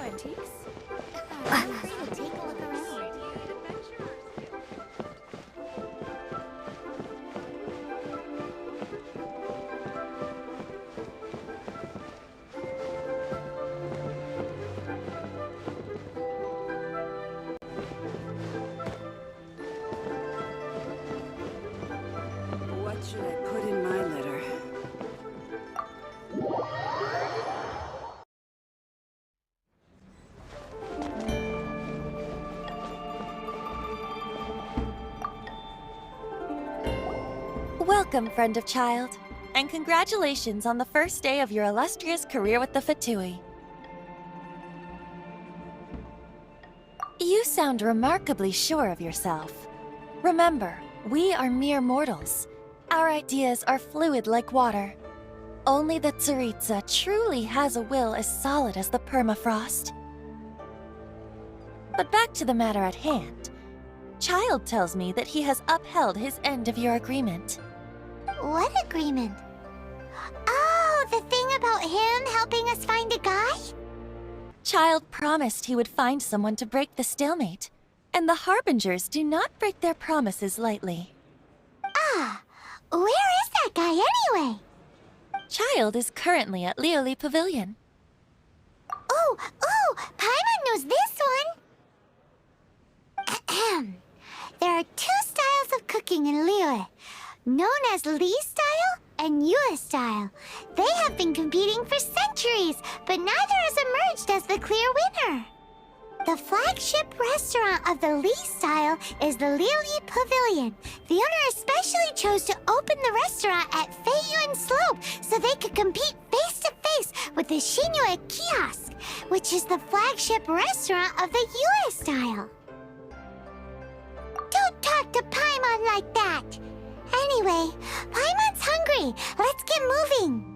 Antiques? I'm free to take a look around. What should I put in my letter? Welcome, friend of child, and congratulations on the first day of your illustrious career with the Fatui. You sound remarkably sure of yourself. Remember, we are mere mortals. Our ideas are fluid like water. Only the Tsaritsa truly has a will as solid as the permafrost. But back to the matter at hand. Child tells me that he has upheld his end of your agreement. What agreement? Oh, the thing about him helping us find a guy? Child promised he would find someone to break the stalemate, and the Harbingers do not break their promises lightly. Ah, where is that guy anyway? Child is currently at Lioli Pavilion. Oh, Paimon knows this one! There are two styles of cooking in Liyue, known as Li style and Yue style. They have been competing for centuries, but neither has emerged as the clear winner. The flagship restaurant of the Li style is the Lioli Pavilion. The owner especially chose to open the restaurant at Feiyuan Slope so they could compete face-to-face with the Shinyue Kiosk, which is the flagship restaurant of the Yue style. Don't talk to Paimon like that! Anyway, Paimon's hungry. Let's get moving.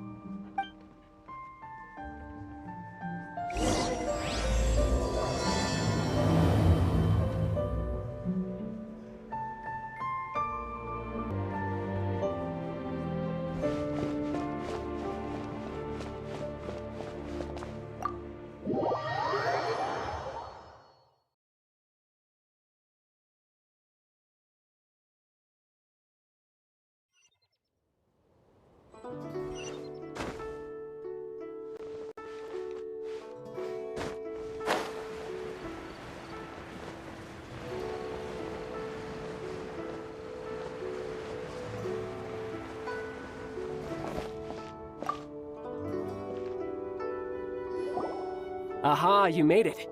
Aha, you made it.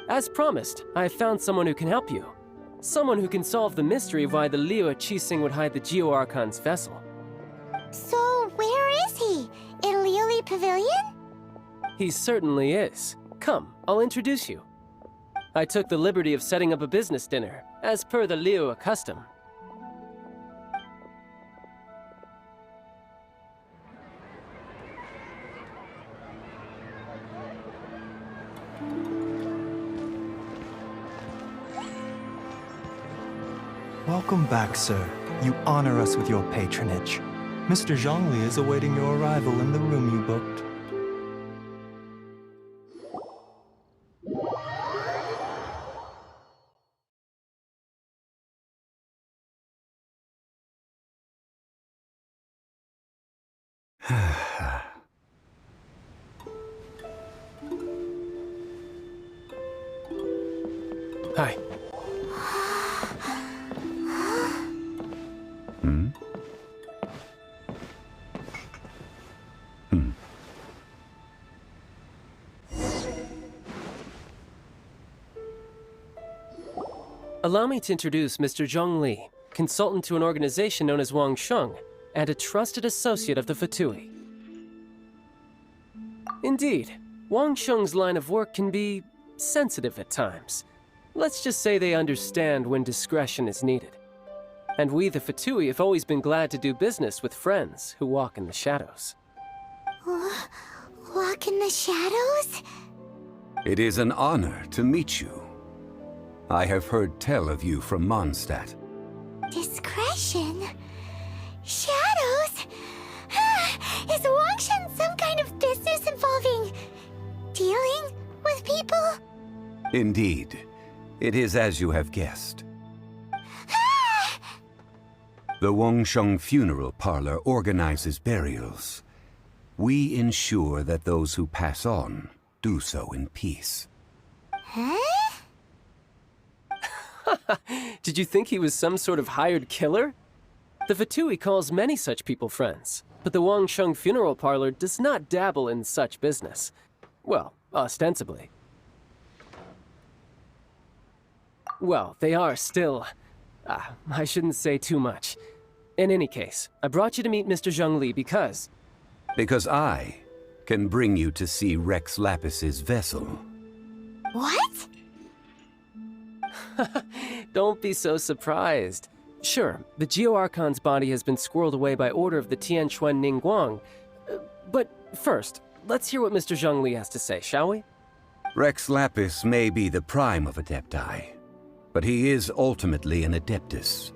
As promised, I have found someone who can help you. Someone who can solve the mystery of why the Liyue Qixing would hide the Geo Archon's vessel. So, where is he? In Lioli Pavilion? He certainly is. Come, I'll introduce you. I took the liberty of setting up a business dinner, as per the Liyue custom. Welcome back, sir. You honor us with your patronage. Mr. Zhongli is awaiting your arrival in the room you booked. Hi. Allow me to introduce Mr. Zhongli, consultant to an organization known as Wang Sheng, and a trusted associate of the Fatui. Indeed, Wang Sheng's line of work can be sensitive at times. Let's just say they understand when discretion is needed. And we, the Fatui, have always been glad to do business with friends who walk in the shadows. Walk in the shadows? It is an honor to meet you. I have heard tell of you from Mondstadt. Discretion? Shadows? Is Wangshan some kind of business involving dealing with people? Indeed. It is as you have guessed. The Wangsheng Funeral Parlor organizes burials. We ensure that those who pass on do so in peace. Huh? Did you think he was some sort of hired killer? The Fatui calls many such people friends, but the Wangsheng Funeral Parlor does not dabble in such business. Well, ostensibly. Well, they are still... I shouldn't say too much. In any case, I brought you to meet Mr. Zhongli because... Because I can bring you to see Rex Lapis's vessel. What? Don't be so surprised. Sure, the Geo-Archon's body has been squirreled away by order of the Tianquan Ningguang. But first, let's hear what Mr. Zhongli has to say, shall we? Rex Lapis may be the prime of Adepti, but he is ultimately an Adeptus.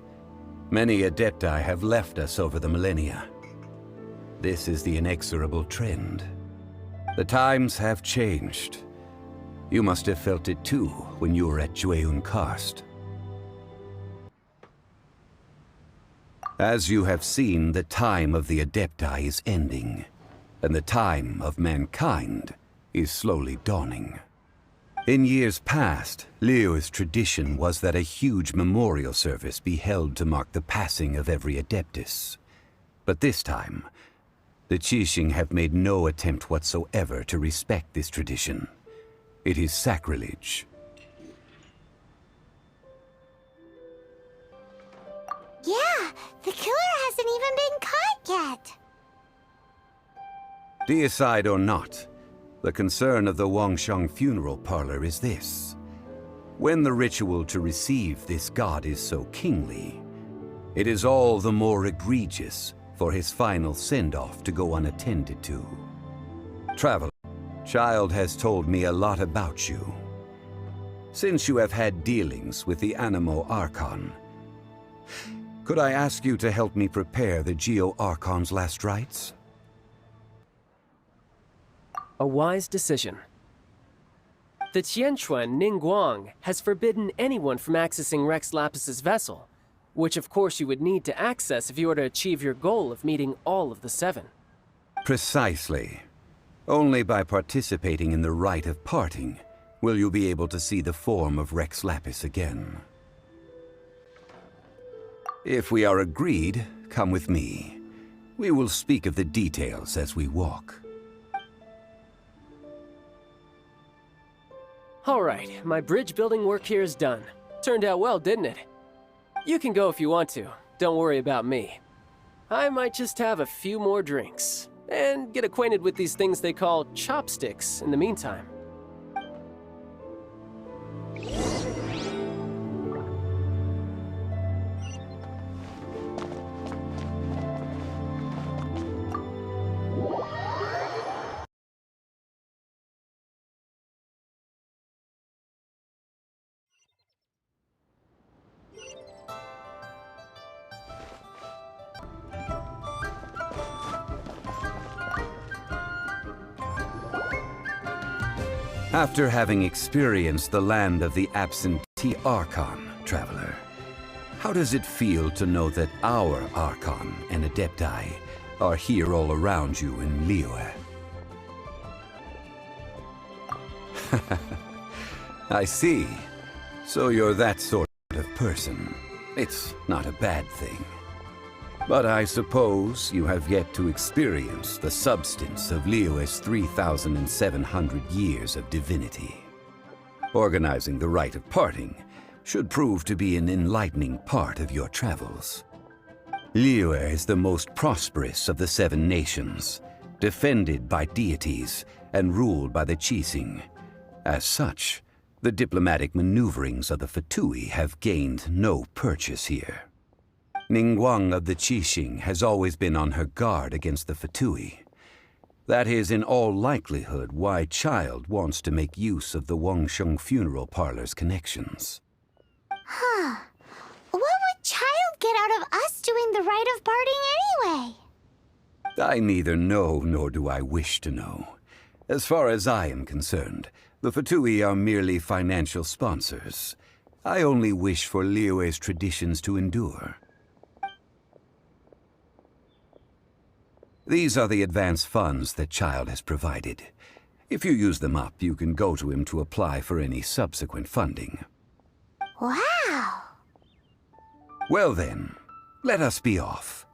Many Adepti have left us over the millennia. This is the inexorable trend. The times have changed. You must have felt it too when you were at Jueyun Karst. As you have seen, the time of the Adepti is ending, and the time of mankind is slowly dawning. In years past, Liyue's tradition was that a huge memorial service be held to mark the passing of every Adeptus. But this time, the Qixing have made no attempt whatsoever to respect this tradition. It is sacrilege. Yeah, the killer hasn't even been caught yet. Deicide or not, the concern of the Wangsheng Funeral Parlor is this. When the ritual to receive this god is so kingly, it is all the more egregious for his final send-off to go unattended to. Traveler, Child has told me a lot about you. Since you have had dealings with the Animo Archon, could I ask you to help me prepare the Geo-Archon's last rites? A wise decision. The Tianquan Ningguang has forbidden anyone from accessing Rex Lapis's vessel, which of course you would need to access if you were to achieve your goal of meeting all of the 7. Precisely. Only by participating in the rite of parting will you be able to see the form of Rex Lapis again. If we are agreed, come with me. We will speak of the details as we walk. Alright, my bridge building work here is done. Turned out well, didn't it? You can go if you want to. Don't worry about me. I might just have a few more drinks, and get acquainted with these things they call chopsticks in the meantime. After having experienced the land of the absentee Archon, Traveler, how does it feel to know that our Archon and Adepti are here all around you in Liyue? I see. So you're that sort of person. It's not a bad thing. But I suppose you have yet to experience the substance of Liyue's 3,700 years of divinity. Organizing the rite of parting should prove to be an enlightening part of your travels. Liyue is the most prosperous of the 7 nations, defended by deities and ruled by the Qixing. As such, the diplomatic maneuverings of the Fatui have gained no purchase here. Ningguang of the Qixing has always been on her guard against the Fatui. That is in all likelihood why Child wants to make use of the Wangsheng funeral parlor's connections. Huh. What would Child get out of us doing the rite of parting anyway? I neither know nor do I wish to know. As far as I am concerned, the Fatui are merely financial sponsors. I only wish for Liyue's traditions to endure. These are the advance funds that Child has provided. If you use them up, you can go to him to apply for any subsequent funding. Wow! Well then, let us be off.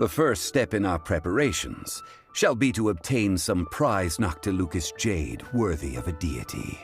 The first step in our preparations shall be to obtain some prize Noctilucous jade worthy of a deity.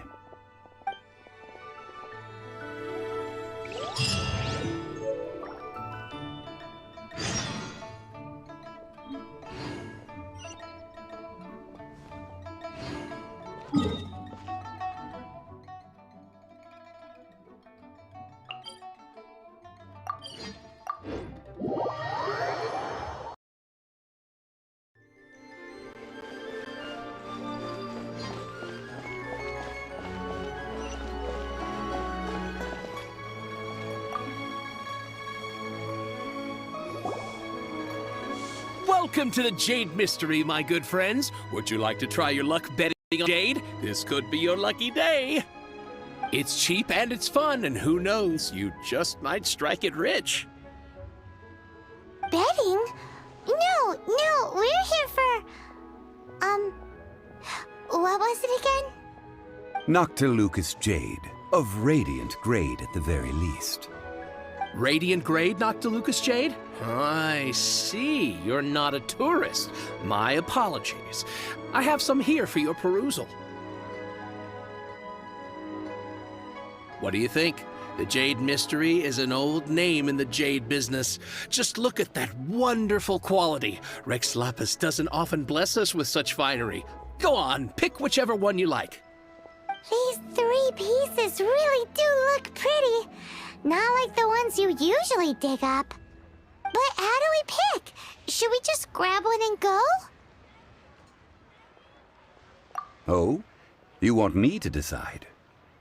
Welcome to the Jade Mystery, my good friends. Would you like to try your luck betting on Jade? This could be your lucky day. It's cheap and it's fun, and who knows, you just might strike it rich. Betting? No, we're here for... What was it again? Noctilucous jade, of radiant grade at the very least. Radiant grade, Noctilucous jade? I see. You're not a tourist. My apologies. I have some here for your perusal. What do you think? The Jade Mystery is an old name in the jade business. Just look at that wonderful quality. Rex Lapis doesn't often bless us with such finery. Go on, pick whichever one you like. These 3 pieces really do look pretty. Not like the ones you usually dig up. But how do we pick? Should we just grab one and go? Oh? You want me to decide?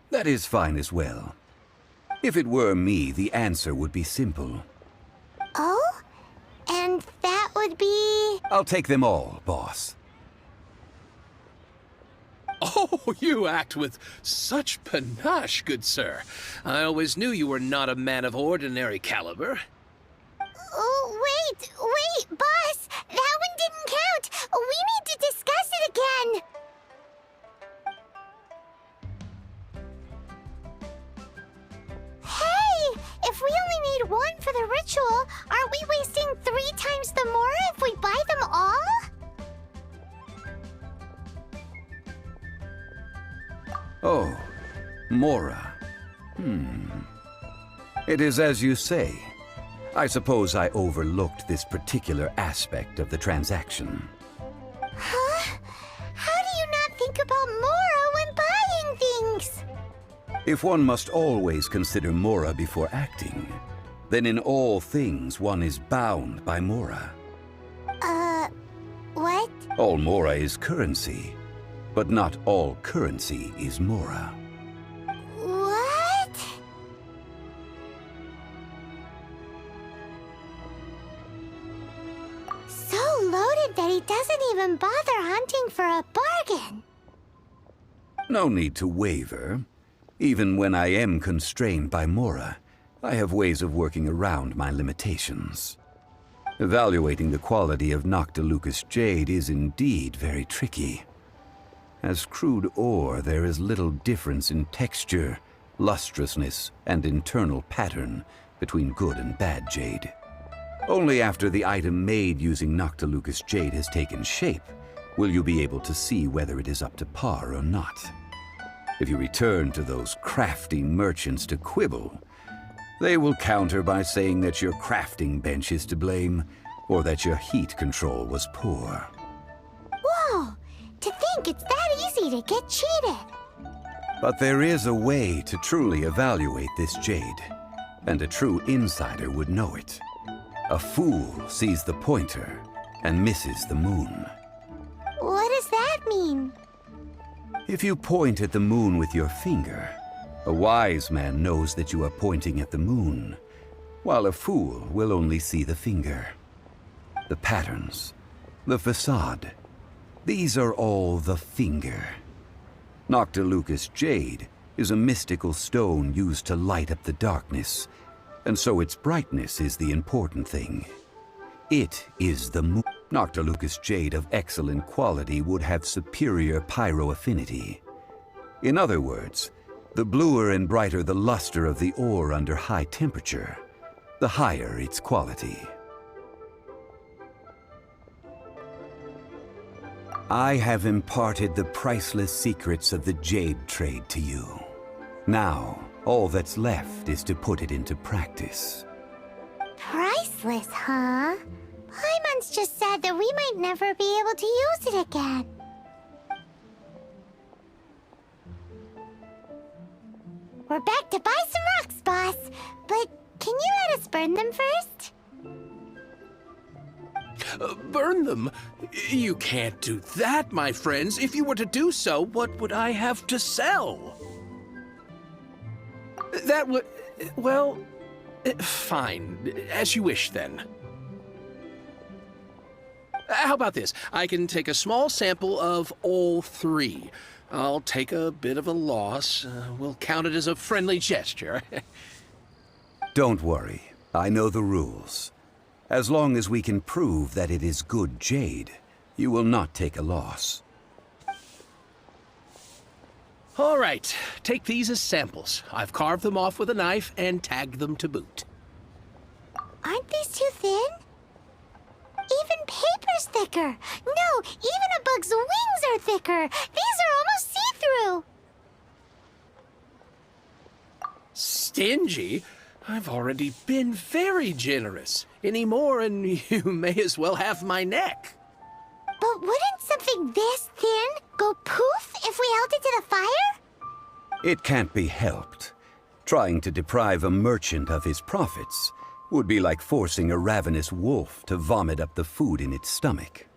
That is fine as well. If it were me, the answer would be simple. Oh? And that would be... I'll take them all, boss. Oh, you act with such panache, good sir. I always knew you were not a man of ordinary caliber. Oh, wait, boss! That one didn't count! We need to discuss it again! Hey! If we only need 1 for the ritual, aren't we wasting 3 times the more if we buy them all? Oh, Mora. It is as you say. I suppose I overlooked this particular aspect of the transaction. Huh? How do you not think about Mora when buying things? If one must always consider Mora before acting, then in all things one is bound by Mora. What? All Mora is currency, but not all currency is Mora. What? So loaded that he doesn't even bother hunting for a bargain. No need to waver. Even when I am constrained by Mora, I have ways of working around my limitations. Evaluating the quality of Noctilucous jade is indeed very tricky. As crude ore, there is little difference in texture, lustrousness, and internal pattern between good and bad jade. Only after the item made using Noctilucous jade has taken shape will you be able to see whether it is up to par or not. If you return to those crafty merchants to quibble, they will counter by saying that your crafting bench is to blame, or that your heat control was poor. Whoa! To think it's that easy to get cheated. But there is a way to truly evaluate this jade, and a true insider would know it. A fool sees the pointer and misses the moon. What does that mean? If you point at the moon with your finger, a wise man knows that you are pointing at the moon, while a fool will only see the finger. The patterns, the facade, these are all the finger. Noctilucous jade is a mystical stone used to light up the darkness, and so its brightness is the important thing. It is the moon. Noctilucous jade of excellent quality would have superior pyro affinity. In other words, the bluer and brighter the luster of the ore under high temperature, the higher its quality. I have imparted the priceless secrets of the jade trade to you. Now, all that's left is to put it into practice. Priceless, huh? Paimon's just said that we might never be able to use it again. We're back to buy some rocks, boss. But can you let us burn them first? Burn them? You can't do that, my friends. If you were to do so, what would I have to sell? That would... well... fine. As you wish, then. How about this? I can take a small sample of all three. I'll take a bit of a loss. We'll count it as a friendly gesture. Don't worry. I know the rules. As long as we can prove that it is good jade, you will not take a loss. All right. Take these as samples. I've carved them off with a knife and tagged them to boot. Aren't these too thin? Even paper's thicker. No, even a bug's wings are thicker. These are almost see-through. Stingy? I've already been very generous. Any more and you may as well have my neck. But wouldn't something this thin go poof if we held it to the fire? It can't be helped. Trying to deprive a merchant of his profits would be like forcing a ravenous wolf to vomit up the food in its stomach.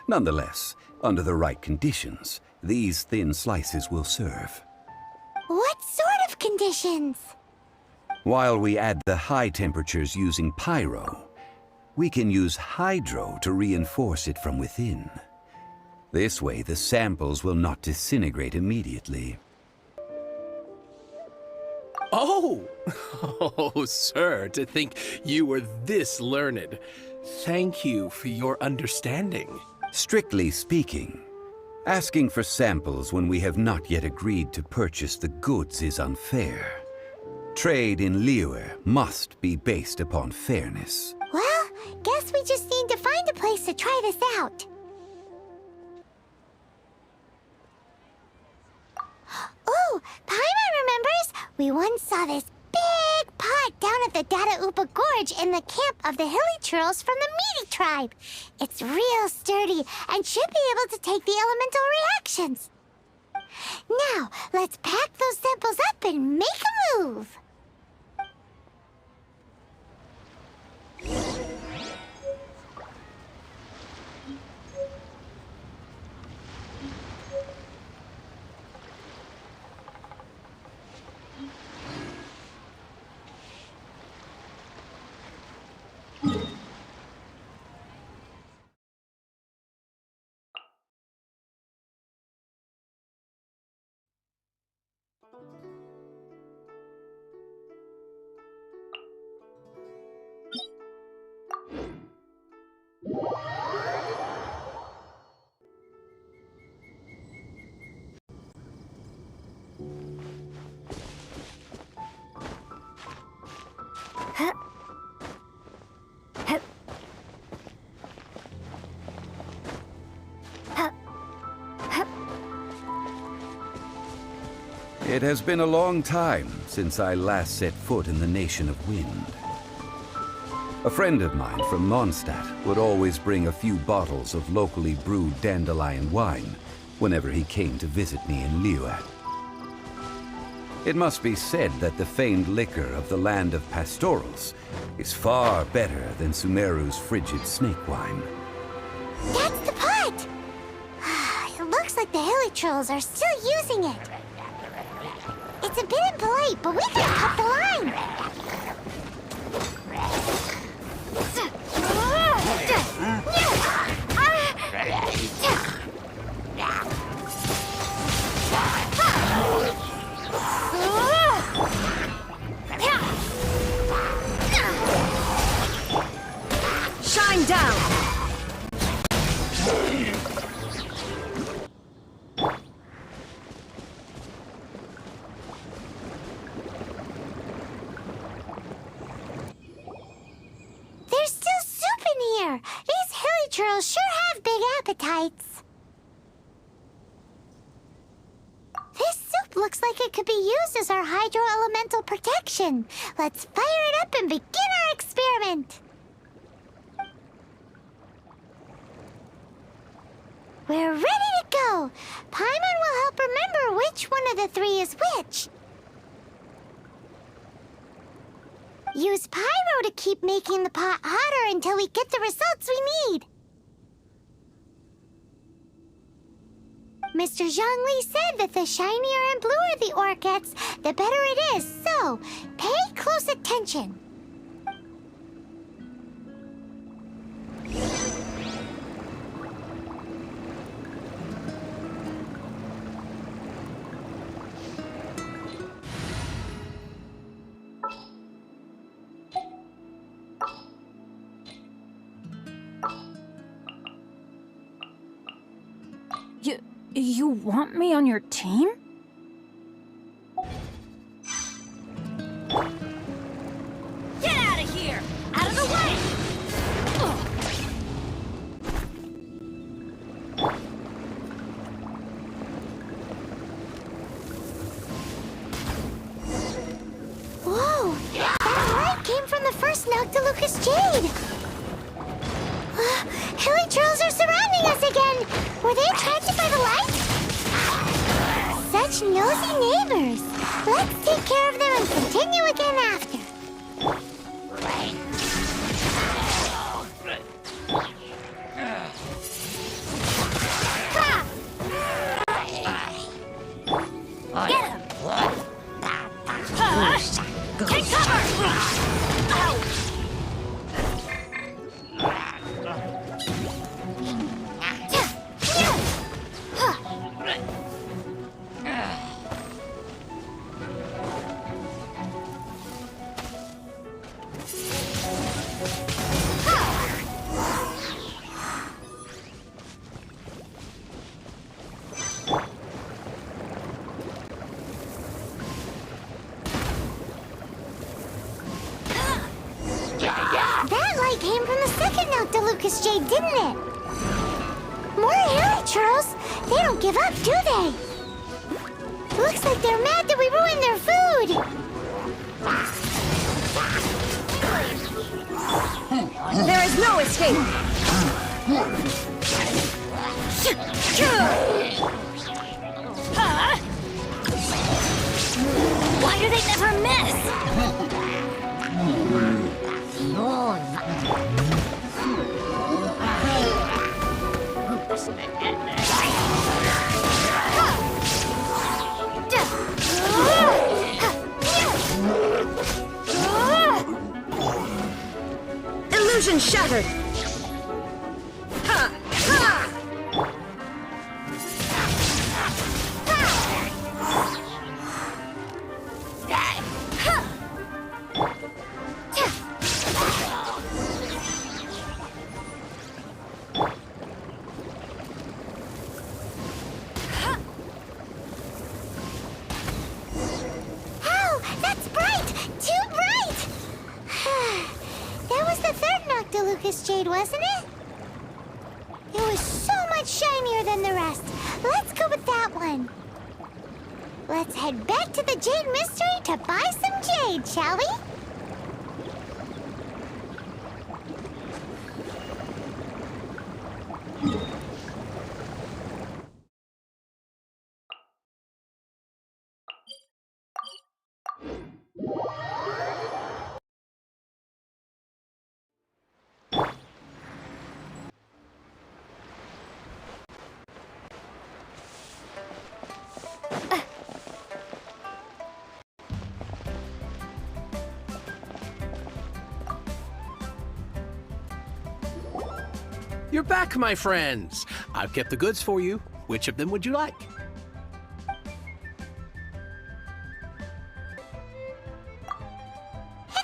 Nonetheless, under the right conditions, these thin slices will serve. What sort of conditions? While we add the high temperatures using pyro, we can use hydro to reinforce it from within. This way, the samples will not disintegrate immediately. Oh! Oh, sir, to think you were this learned. Thank you for your understanding. Strictly speaking, asking for samples when we have not yet agreed to purchase the goods is unfair. Trade in Liyue must be based upon fairness. Well, guess we just need to find a place to try this out. Oh, Paimon remembers! We once saw this big pot down at the Data Upa Gorge in the camp of the hilly churls from the Meaty tribe. It's real sturdy and should be able to take the elemental reactions. Now, let's pack those samples up and make a move. It has been a long time since I last set foot in the Nation of Wind. A friend of mine from Mondstadt would always bring a few bottles of locally brewed dandelion wine whenever he came to visit me in Liyue. It must be said that the famed liquor of the land of pastorals is far better than Sumeru's frigid snake wine. That's the pot! It looks like the hilly trolls are still using it. It's a bit impolite, but we can cut the line. Shine down! There's still soup in here. These hilly trolls sure have big appetites. This soup looks like it could be used as our hydro-elemental protection. Let's fire it up and begin our experiment. We're ready to go. Paimon will help remember which one of the three is which. Use pyro to keep making the pot hotter until we get the results we need. Mr. Zhongli said that the shinier and bluer the ore gets, the better it is, so pay close attention. You want me on your team? Get out of here! Out of the way! Whoa! That light came from the first Noctilucous Jade! Hilly trolls are surrounding us again! Were they attracted by the light? Such nosy neighbors! Let's take care of them and continue again after. Get him! Take cover! Ow! That light came from the second Noctilucous Jade, didn't it? More hilly trolls! They don't give up, do they? Looks like they're mad that we ruined their food! There is no escape! Why do they never miss? Illusion shattered! Ha! Ha! Oh, that's bright! Too bright! That was the third Noctilucous Jade, wasn't it? It was so much shinier than the rest. Let's go with that one. Let's head back to the Jade Mystery to buy some jade, shall we? You're back, my friends. I've kept the goods for you. Which of them would you like?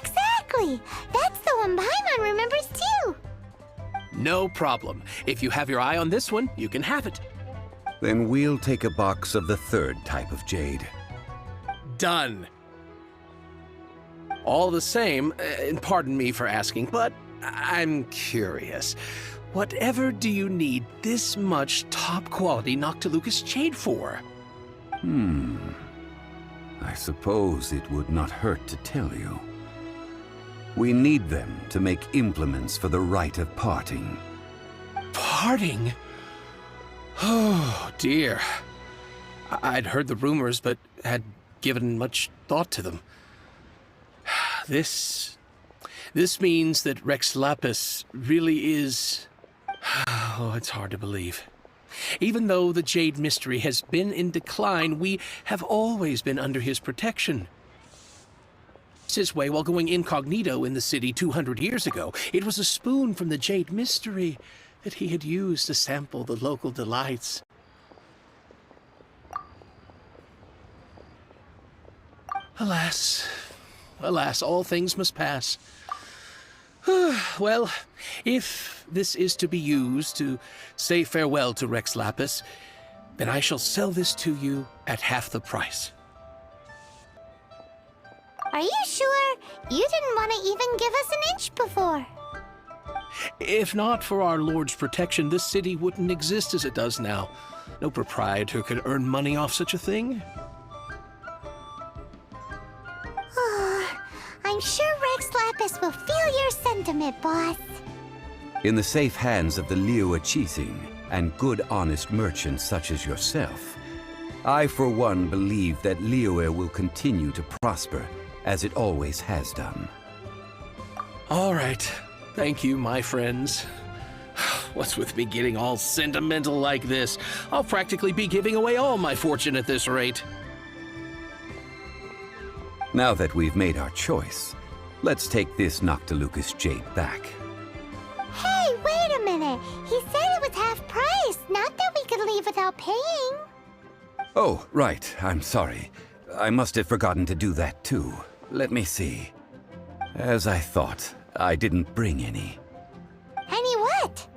Exactly! That's the one Paimon remembers too! No problem. If you have your eye on this one, you can have it. Then we'll take a box of the third type of jade. Done. All the same, and pardon me for asking, but I'm curious. Whatever do you need this much top-quality Noctilucous jade for? I suppose it would not hurt to tell you. We need them to make implements for the rite of parting. Parting? Oh, dear. I'd heard the rumors, but had given much thought to them. This means that Rex Lapis really is... Oh, it's hard to believe. Even though the Jade Mystery has been in decline, we have always been under his protection. His way while going incognito in the city 200 years ago. It was a spoon from the Jade Mystery that he had used to sample the local delights. Alas, alas, all things must pass. Well, if this is to be used to say farewell to Rex Lapis, then I shall sell this to you at half the price. Are you sure? You didn't want to even give us an inch before. If not for our Lord's protection, this city wouldn't exist as it does now. No proprietor could earn money off such a thing. I'm sure Rex Lapis will feel your sentiment, boss. In the safe hands of the Liyue Qixing and good honest merchants such as yourself, I for one believe that Liyue will continue to prosper as it always has done. All right. Thank you, my friends. What's with me getting all sentimental like this? I'll practically be giving away all my fortune at this rate. Now that we've made our choice, let's take this Noctilucous jade back. Hey, wait a minute. He said it was half price, not that we could leave without paying. Oh, right. I'm sorry. I must have forgotten to do that too. Let me see. As I thought, I didn't bring any. Any what?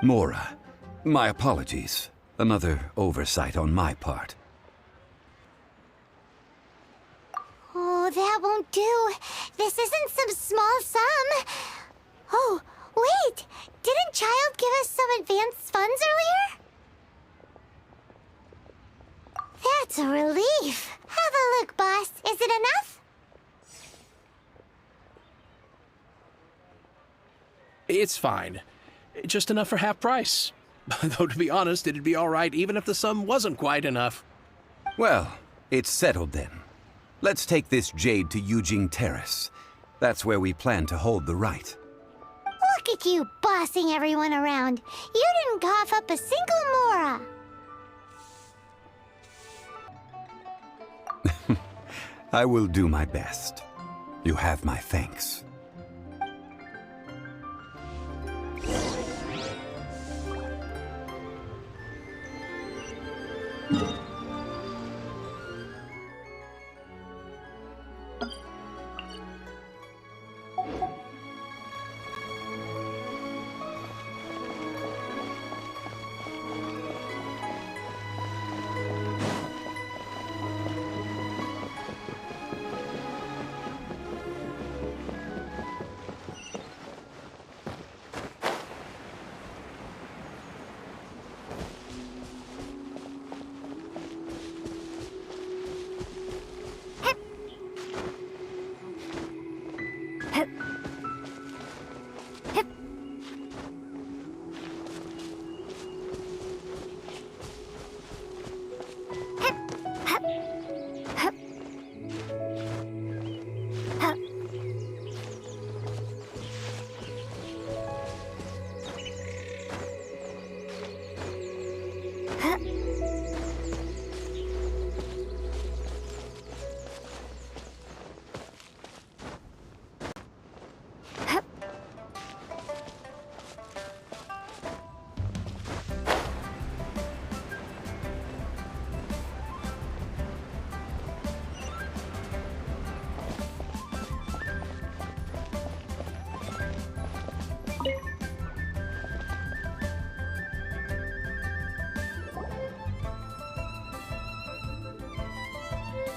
Mora, my apologies. Another oversight on my part. Oh, that won't do. This isn't some small sum. Oh, wait. Didn't Child give us some advanced funds earlier? That's a relief. Have a look, boss. Is it enough? It's fine. Just enough for half price. Though, to be honest, it'd be all right even if the sum wasn't quite enough. Well, it's settled then. Let's take this jade to Yujing Terrace. That's where we plan to hold the rite. Look at you bossing everyone around. You didn't cough up a single Mora. I will do my best. You have my thanks.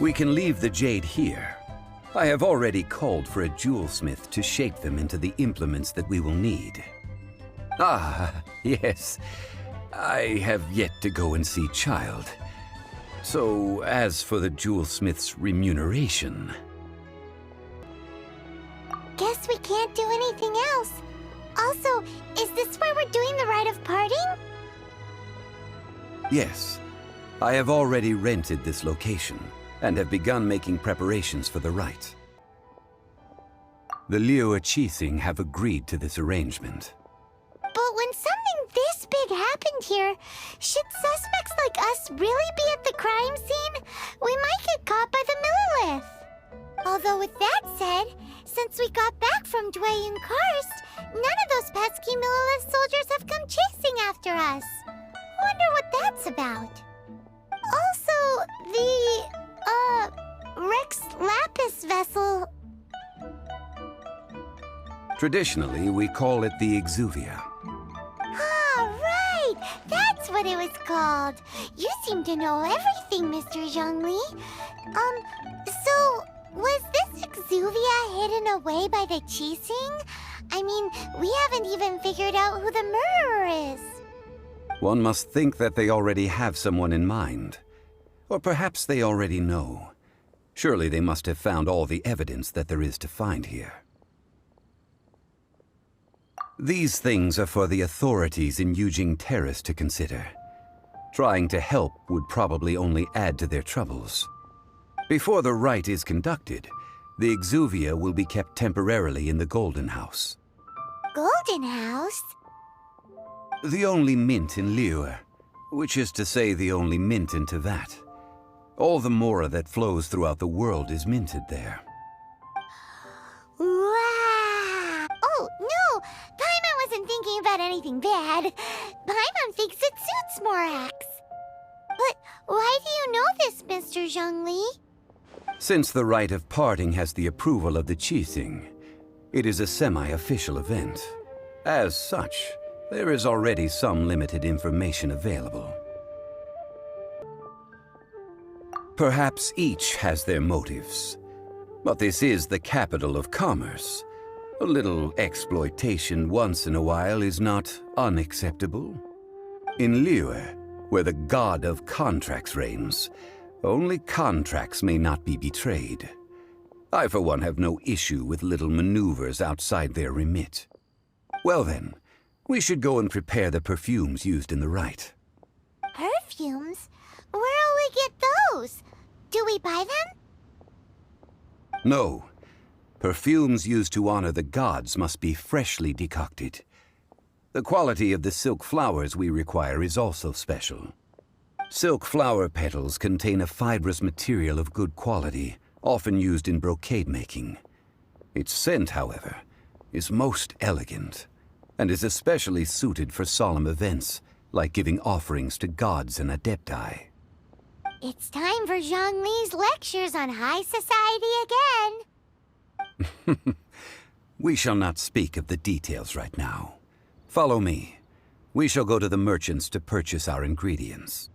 We can leave the jade here. I have already called for a jewelsmith to shape them into the implements that we will need. Ah, yes. I have yet to go and see Child. So, as for the jewelsmith's remuneration... Guess we can't do anything else. Also, is this where we're doing the rite of parting? Yes. I have already rented this location, and have begun making preparations for the rite. The Liu Qixing have agreed to this arrangement. But when something this big happened here, should suspects like us really be at the crime scene? We might get caught by the Millilith. Although with that said, since we got back from Dwayne Karst, none of those pesky Millilith soldiers have come chasing after us. Wonder what that's about. Also, the, Rex Lapis vessel... Traditionally, we call it the Exuvia. Ah, right! That's what it was called. You seem to know everything, Mr. Zhongli. So, was this Exuvia hidden away by the Qixing? I mean, we haven't even figured out who the murderer is. One must think that they already have someone in mind. Or perhaps they already know. Surely they must have found all the evidence that there is to find here. These things are for the authorities in Yujing Terrace to consider. Trying to help would probably only add to their troubles. Before the rite is conducted, the Exuvia will be kept temporarily in the Golden House. Golden House? The only mint in Liyue, which is to say the only mint in Tevat. All the mora that flows throughout the world is minted there. Wow! Oh, no! Paimon wasn't thinking about anything bad. Paimon thinks it suits Morax. But why do you know this, Mr. Zhongli? Since the rite of parting has the approval of the Qixing, it is a semi-official event. As such, there is already some limited information available. Perhaps each has their motives, but this is the capital of commerce. A little exploitation once in a while is not unacceptable. In Liyue, where the god of contracts reigns, only contracts may not be betrayed. I, for one, have no issue with little maneuvers outside their remit. Well then, we should go and prepare the perfumes used in the rite. Perfumes? Where'll we get those? Do we buy them? No. Perfumes used to honor the gods must be freshly decocted. The quality of the silk flowers we require is also special. Silk flower petals contain a fibrous material of good quality, often used in brocade making. Its scent, however, is most elegant, and is especially suited for solemn events, like giving offerings to gods and adepti. It's time for Zhongli's lectures on high society again. We shall not speak of the details right now. Follow me. We shall go to the merchants to purchase our ingredients.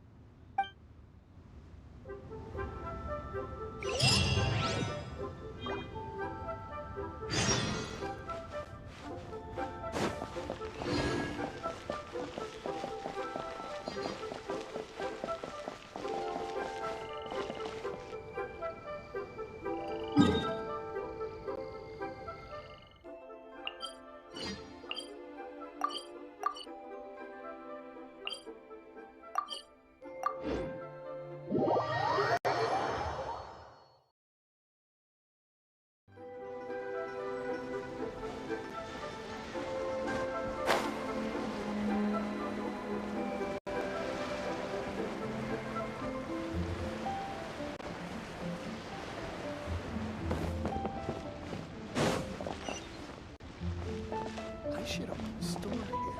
Should open a store here.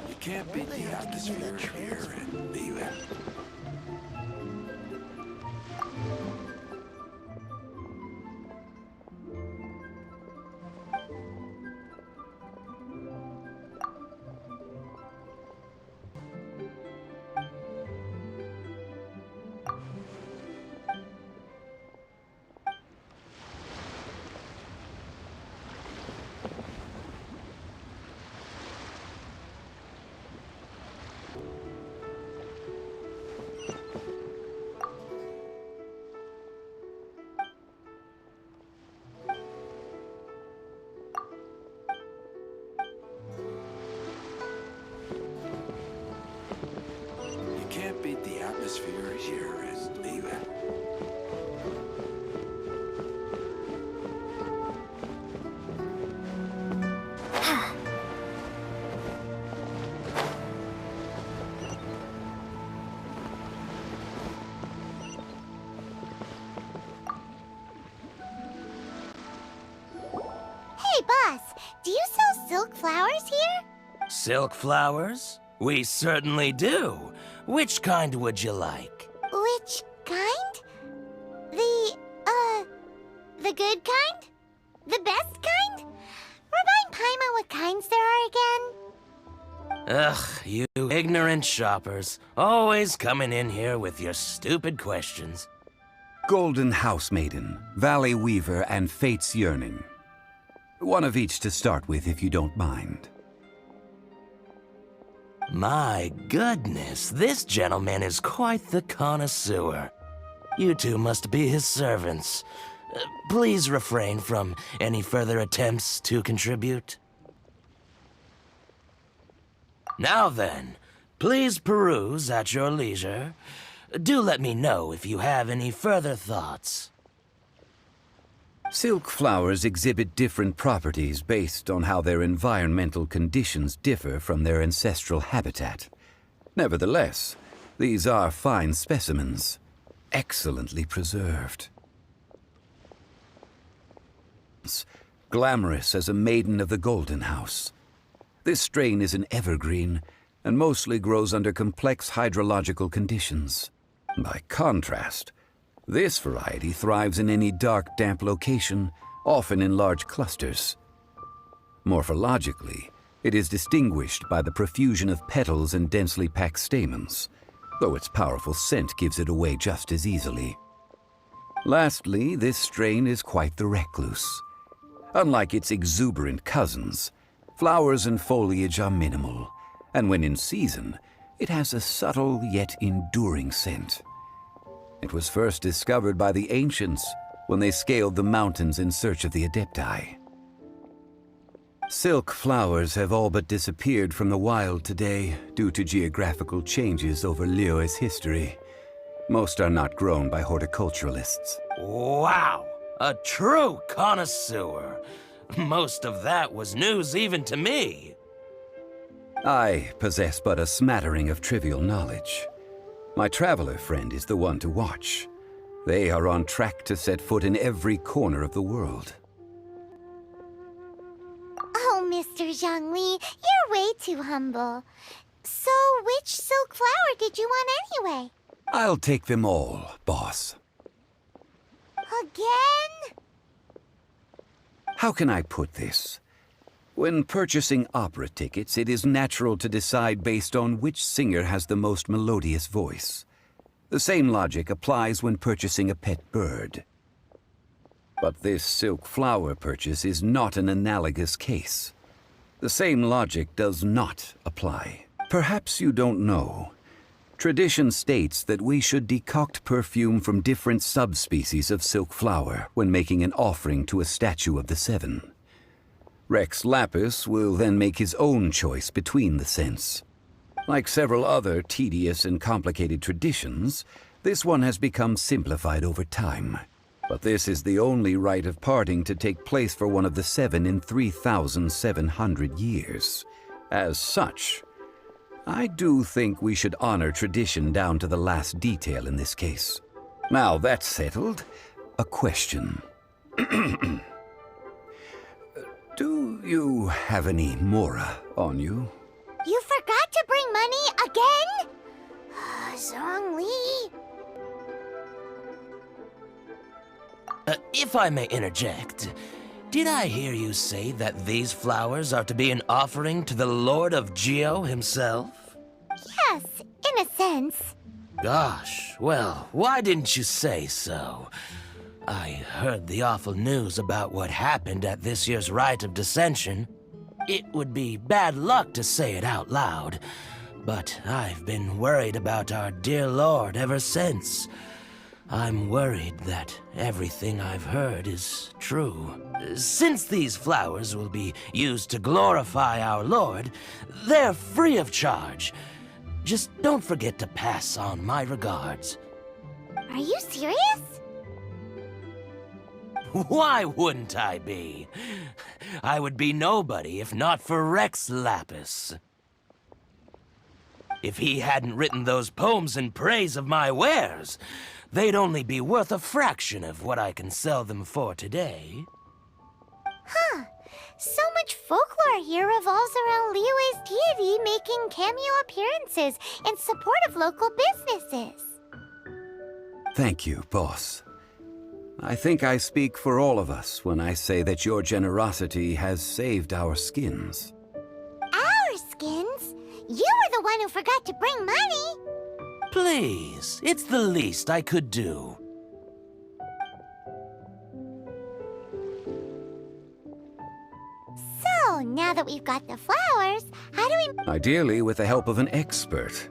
You can't beat the atmosphere here and leave it. atmosphere here is Liyue. Hey, boss, do you sell silk flowers here? Silk flowers? We certainly do. Which kind would you like? Which kind? The good kind? The best kind? Remind Paimon what kinds there are again. Ugh, you ignorant shoppers. Always coming in here with your stupid questions. Golden House Maiden, Valley Weaver, and Fate's Yearning. One of each to start with, if you don't mind. My goodness, this gentleman is quite the connoisseur. You two must be his servants. Please refrain from any further attempts to contribute. Now then, please peruse at your leisure. Do let me know if you have any further thoughts. Silk flowers exhibit different properties based on how their environmental conditions differ from their ancestral habitat. Nevertheless, these are fine specimens, excellently preserved. Glamorous as a maiden of the Golden House. This strain is an evergreen and mostly grows under complex hydrological conditions. By contrast, this variety thrives in any dark, damp location, often in large clusters. Morphologically, it is distinguished by the profusion of petals and densely packed stamens, though its powerful scent gives it away just as easily. Lastly, this strain is quite the recluse. Unlike its exuberant cousins, flowers and foliage are minimal, and when in season, it has a subtle yet enduring scent. It was first discovered by the ancients when they scaled the mountains in search of the Adepti. Silk flowers have all but disappeared from the wild today due to geographical changes over Liyue's history. Most are not grown by horticulturalists. Wow! A true connoisseur. Most of that was news even to me. I possess but a smattering of trivial knowledge. My traveler friend is the one to watch. They are on track to set foot in every corner of the world. Oh, Mr. Zhongli, you're way too humble. So, which silk flower did you want anyway? I'll take them all, boss. Again? How can I put this? When purchasing opera tickets, it is natural to decide based on which singer has the most melodious voice. The same logic applies when purchasing a pet bird. But this silk flower purchase is not an analogous case. The same logic does not apply. Perhaps you don't know. Tradition states that we should decoct perfume from different subspecies of silk flower when making an offering to a statue of the Seven. Rex Lapis will then make his own choice between the scents. Like several other tedious and complicated traditions, this one has become simplified over time. But this is the only rite of parting to take place for one of the Seven in 3,700 years. As such, I do think we should honor tradition down to the last detail in this case. Now that's settled, a question. Do you have any Mora on you? You forgot to bring money again? Zhongli. If I may interject, did I hear you say that these flowers are to be an offering to the Lord of Geo himself? Yes, in a sense. Gosh, well, why didn't you say so? I heard the awful news about what happened at this year's Rite of Dissension. It would be bad luck to say it out loud, but I've been worried about our dear Lord ever since. I'm worried that everything I've heard is true. Since these flowers will be used to glorify our Lord, they're free of charge. Just don't forget to pass on my regards. Are you serious? Why wouldn't I be? I would be nobody if not for Rex Lapis. If he hadn't written those poems in praise of my wares, they'd only be worth a fraction of what I can sell them for today. Huh. So much folklore here revolves around Liyue's deity making cameo appearances in support of local businesses. Thank you, boss. I think I speak for all of us when I say that your generosity has saved our skins. Our skins? You were the one who forgot to bring money. Please, it's the least I could do. So, now that we've got the flowers, how do we... Ideally with the help of an expert.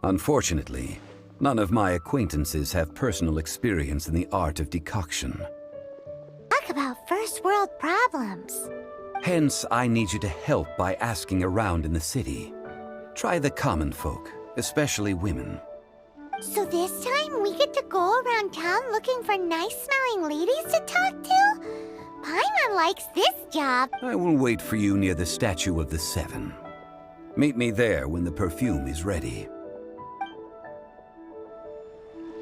Unfortunately, none of my acquaintances have personal experience in the art of decoction. Talk about first world problems. Hence, I need you to help by asking around in the city. Try the common folk, especially women. So this time we get to go around town looking for nice-smelling ladies to talk to? Paimon likes this job. I will wait for you near the Statue of the Seven. Meet me there when the perfume is ready.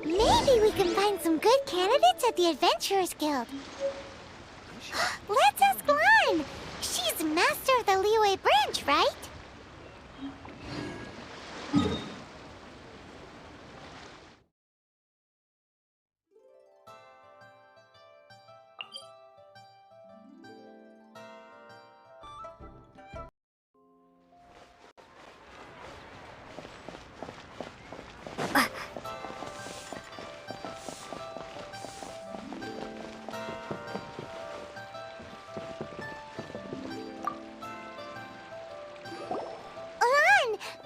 Maybe we can find some good candidates at the Adventurers Guild. Let's ask Lan. She's master of the Liyue branch, right?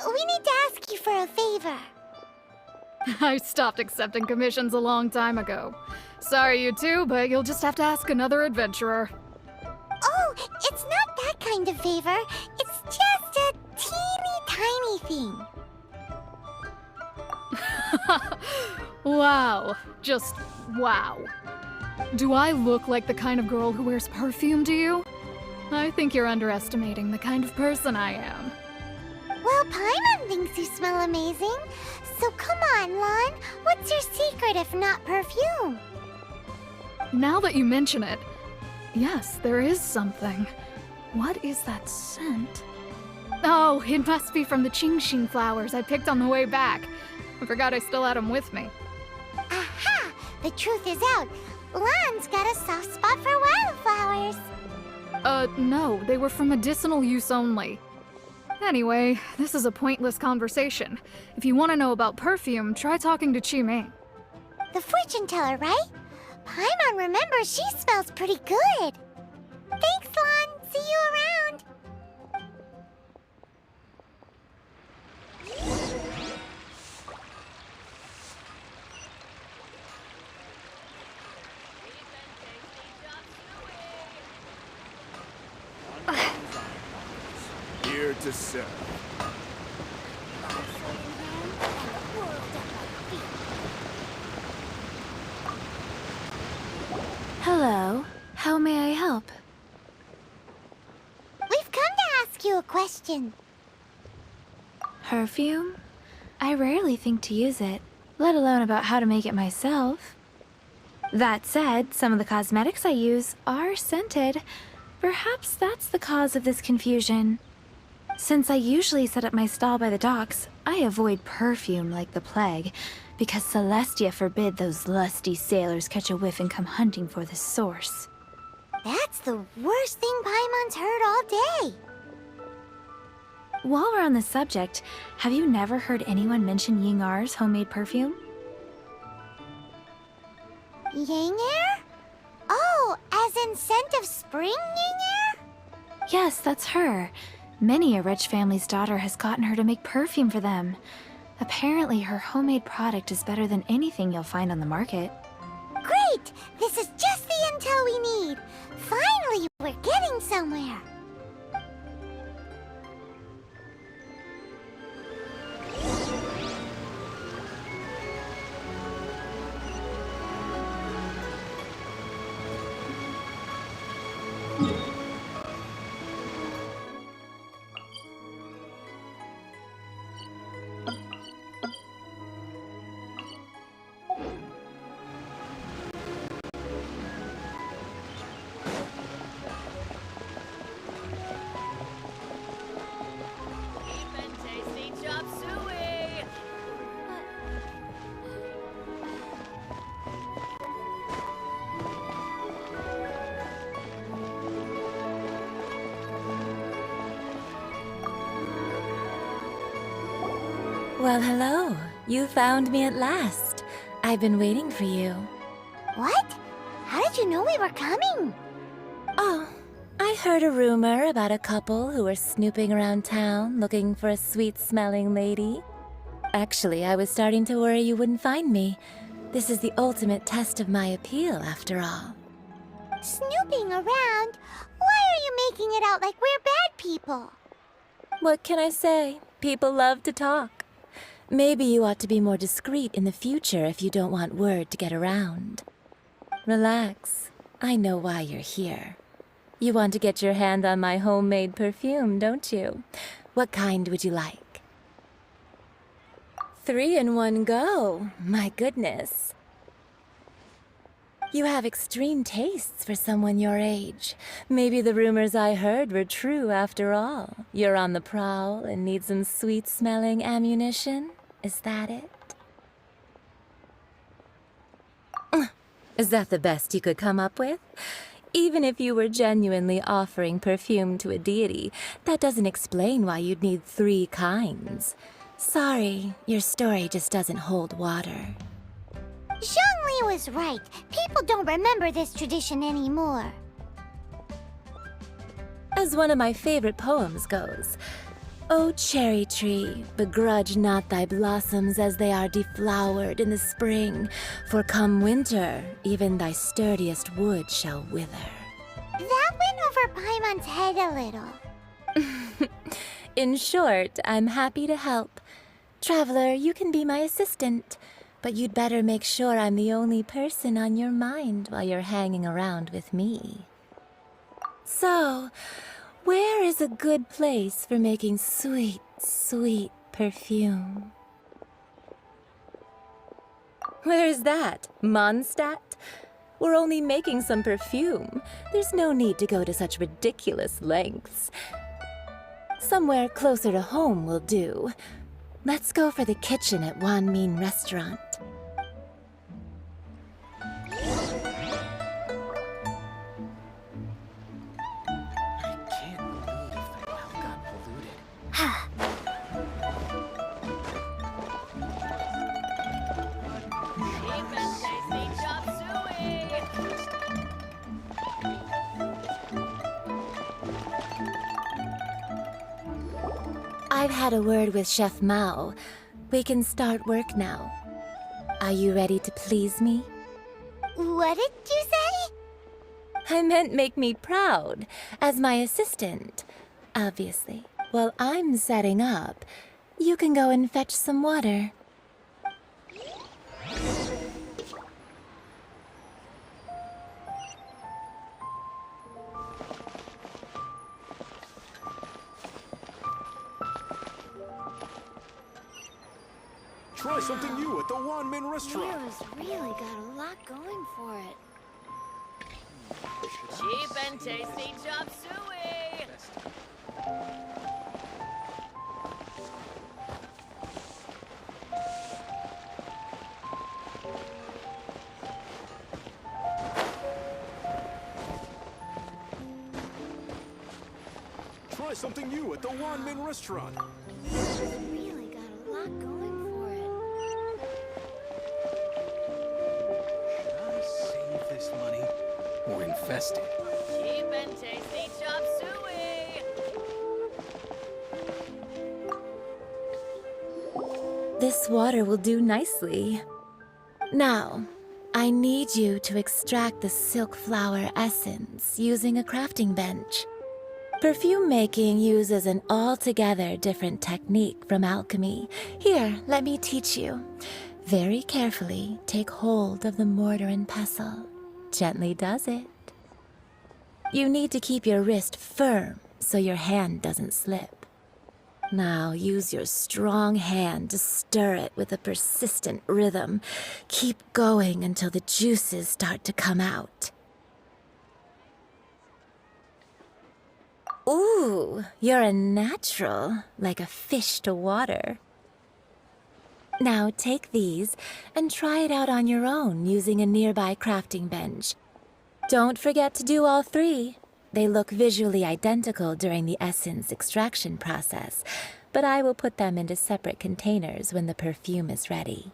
We need to ask you for a favor. I stopped accepting commissions a long time ago. Sorry, you two, but you'll just have to ask another adventurer. Oh, it's not that kind of favor. It's just a teeny tiny thing. Wow. Just wow. Do I look like the kind of girl who wears perfume to you? I think you're underestimating the kind of person I am. Well, Paimon thinks you smell amazing. So come on, Lan. What's your secret if not perfume? Now that you mention it, yes, there is something. What is that scent? Oh, it must be from the Qingxin flowers I picked on the way back. I forgot I still had them with me. Aha! The truth is out. Lan's got a soft spot for wildflowers. No, they were for medicinal use only. Anyway, this is a pointless conversation. If you want to know about perfume, try talking to Qiming. The fortune teller, right? Paimon remembers she smells pretty good. Thanks, Lan. See you around. Here to serve. Hello. How may I help? We've come to ask you a question. Perfume? I rarely think to use it, let alone about how to make it myself. That said, some of the cosmetics I use are scented. Perhaps that's the cause of this confusion. Since I usually set up my stall by the docks, I avoid perfume like the plague, because Celestia forbid those lusty sailors catch a whiff and come hunting for the source. That's the worst thing Paimon's heard all day. While we're on the subject, have you never heard anyone mention Yingar's homemade perfume? Yingar? Oh, as in scent of spring Yingar? Yes, that's her. Many a rich family's daughter has gotten her to make perfume for them. Apparently, her homemade product is better than anything you'll find on the market. Great! This is just the intel we need. Finally, we're getting somewhere. Well, hello. You found me at last. I've been waiting for you. What? How did you know we were coming? Oh, I heard a rumor about a couple who were snooping around town looking for a sweet-smelling lady. Actually, I was starting to worry you wouldn't find me. This is the ultimate test of my appeal, after all. Snooping around? Why are you making it out like we're bad people? What can I say? People love to talk. Maybe you ought to be more discreet in the future if you don't want word to get around. Relax. I know why you're here. You want to get your hand on my homemade perfume, don't you? What kind would you like? 3 in one go. My goodness. You have extreme tastes for someone your age. Maybe the rumors I heard were true after all. You're on the prowl and need some sweet-smelling ammunition? Is that it? Is that the best you could come up with? Even if you were genuinely offering perfume to a deity, that doesn't explain why you'd need 3 kinds. Sorry, your story just doesn't hold water. Zhongli was right. People don't remember this tradition anymore. As one of my favorite poems goes, "O cherry tree, begrudge not thy blossoms as they are deflowered in the spring, for come winter, even thy sturdiest wood shall wither." That went over Paimon's head a little. In short, I'm happy to help. Traveler, you can be my assistant, but you'd better make sure I'm the only person on your mind while you're hanging around with me. So, where is a good place for making sweet, sweet perfume? Where's that? Mondstadt? We're only making some perfume. There's no need to go to such ridiculous lengths. Somewhere closer to home will do. Let's go for the kitchen at Wan Min Restaurant. I've had a word with Chef Mao. We can start work now. Are you ready to please me? What did you say? I meant make me proud, as my assistant. Obviously. While I'm setting up, you can go and fetch some water. Try something new at the Wan Min Restaurant. Leo's really got a lot going for it. Cheap and tasty chop suey! Try something new at the Wan Min Restaurant. Leo's really got a lot going for it. Should I save this money or invest it? Cheap and tasty chop suey! This water will do nicely. Now, I need you to extract the silk flower essence using a crafting bench. Perfume making uses an altogether different technique from alchemy. Here, let me teach you. Very carefully, take hold of the mortar and pestle. Gently does it. You need to keep your wrist firm so your hand doesn't slip. Now use your strong hand to stir it with a persistent rhythm. Keep going until the juices start to come out. Ooh, you're a natural, like a fish to water. Now take these and try it out on your own using a nearby crafting bench. Don't forget to do all 3. They look visually identical during the essence extraction process, but I will put them into separate containers when the perfume is ready.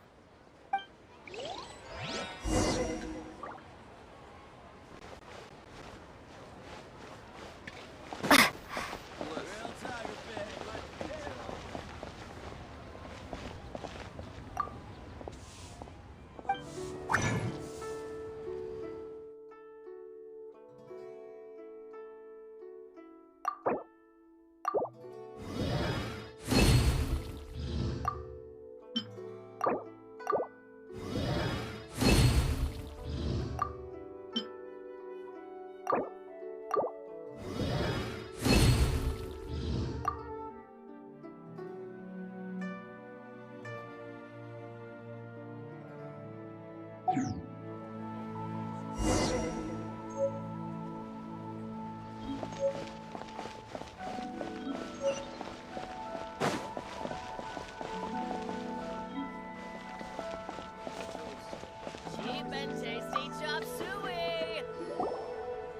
Cheap and tasty chop suey.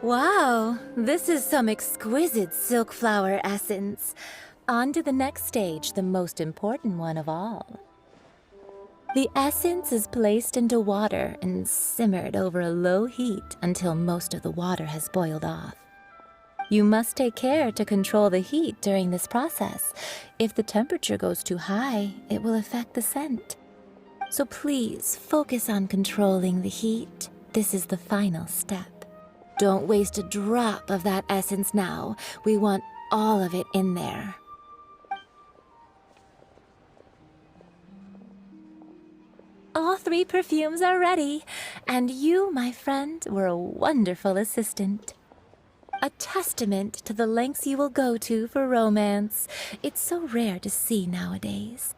Wow, this is some exquisite silk flower essence. On to the next stage, the most important one of all. The essence is placed into water and simmered over a low heat until most of the water has boiled off. You must take care to control the heat during this process. If the temperature goes too high, it will affect the scent. So please focus on controlling the heat. This is the final step. Don't waste a drop of that essence now. We want all of it in there. All 3 perfumes are ready, and you, my friend, were a wonderful assistant. A testament to the lengths you will go to for romance. It's so rare to see nowadays.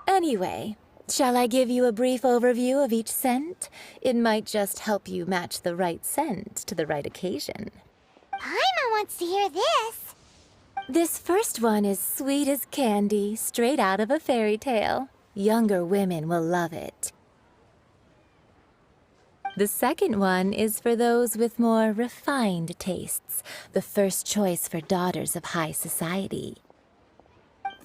Anyway, shall I give you a brief overview of each scent? It might just help you match the right scent to the right occasion. Paimon wants to hear this. This first one is sweet as candy, straight out of a fairy tale. Younger women will love it. The second one is for those with more refined tastes, the first choice for daughters of high society.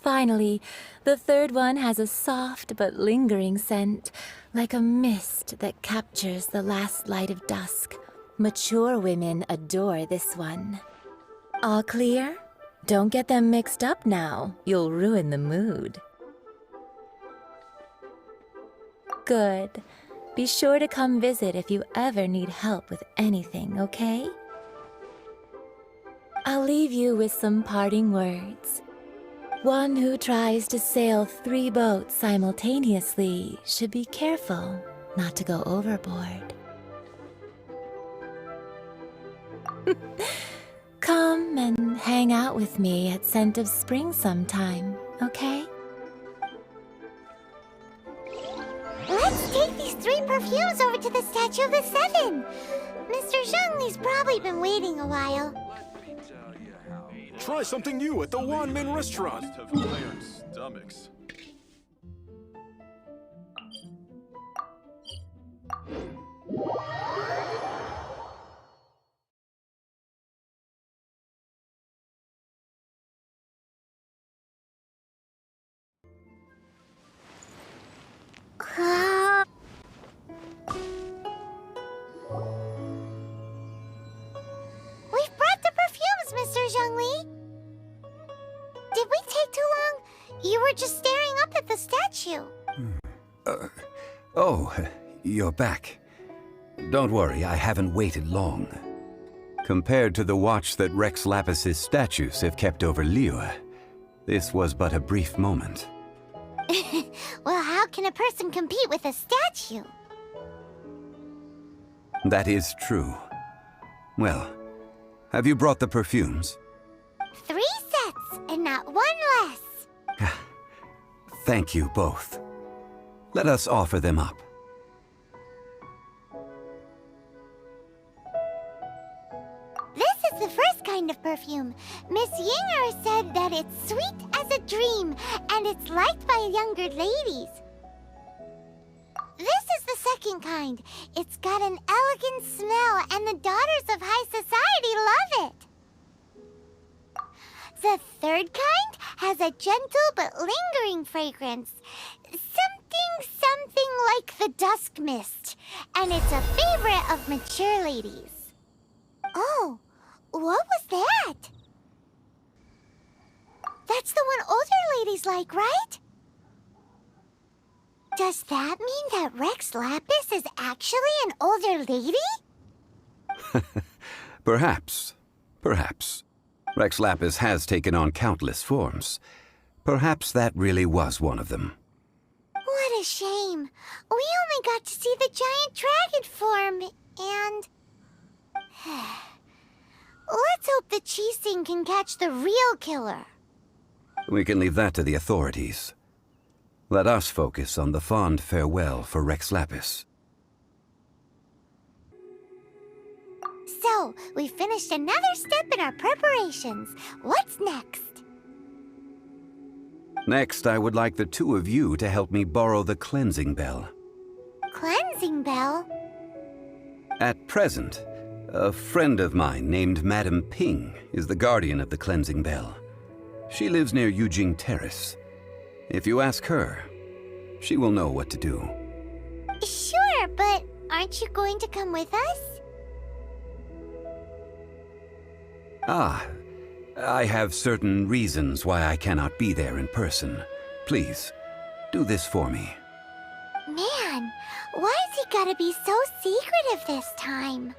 Finally, the third one has a soft but lingering scent, like a mist that captures the last light of dusk. Mature women adore this one. All clear? Don't get them mixed up now. You'll ruin the mood. Good. Be sure to come visit if you ever need help with anything, okay? I'll leave you with some parting words. One who tries to sail 3 boats simultaneously should be careful not to go overboard. Come and hang out with me at Scent of Spring sometime, okay? Let's take these 3 perfumes over to the Statue of the Seven. Mr. Zhongli's probably been waiting a while. Try something new at the Wanmin restaurant. Have iron stomachs. We've brought the perfumes, Mr. Zhongli. Did we take too long? You were just staring up at the statue. Oh, you're back. Don't worry, I haven't waited long. Compared to the watch that Rex Lapis's statues have kept over Liyue, this was but a brief moment. Well, how can a person compete with a statue? That is true. Well, have you brought the perfumes? 3 sets, and not 1 less. Thank you both. Let us offer them up. This is the first kind of perfume. Miss Yinger said that it's sweet as a dream, and it's liked by younger ladies. This is the good-looking kind. It's got an elegant smell, and the daughters of high society love it. The third kind has a gentle but lingering fragrance. Something like the dusk mist. And it's a favorite of mature ladies. Oh, what was that? That's the one older ladies like, right? Does that mean that Rex Lapis is actually an older lady? Perhaps. Perhaps. Rex Lapis has taken on countless forms. Perhaps that really was one of them. What a shame. We only got to see the giant dragon form, and... Let's hope the Chising can catch the real killer. We can leave that to the authorities. Let us focus on the fond farewell for Rex Lapis. So, we finished another step in our preparations. What's next? Next, I would like the two of you to help me borrow the cleansing bell. Cleansing bell? At present, a friend of mine named Madame Ping is the guardian of the cleansing bell. She lives near Yujing Terrace. If you ask her, she will know what to do. Sure, but aren't you going to come with us? Ah, I have certain reasons why I cannot be there in person. Please, do this for me. Man, why's he gotta be so secretive this time?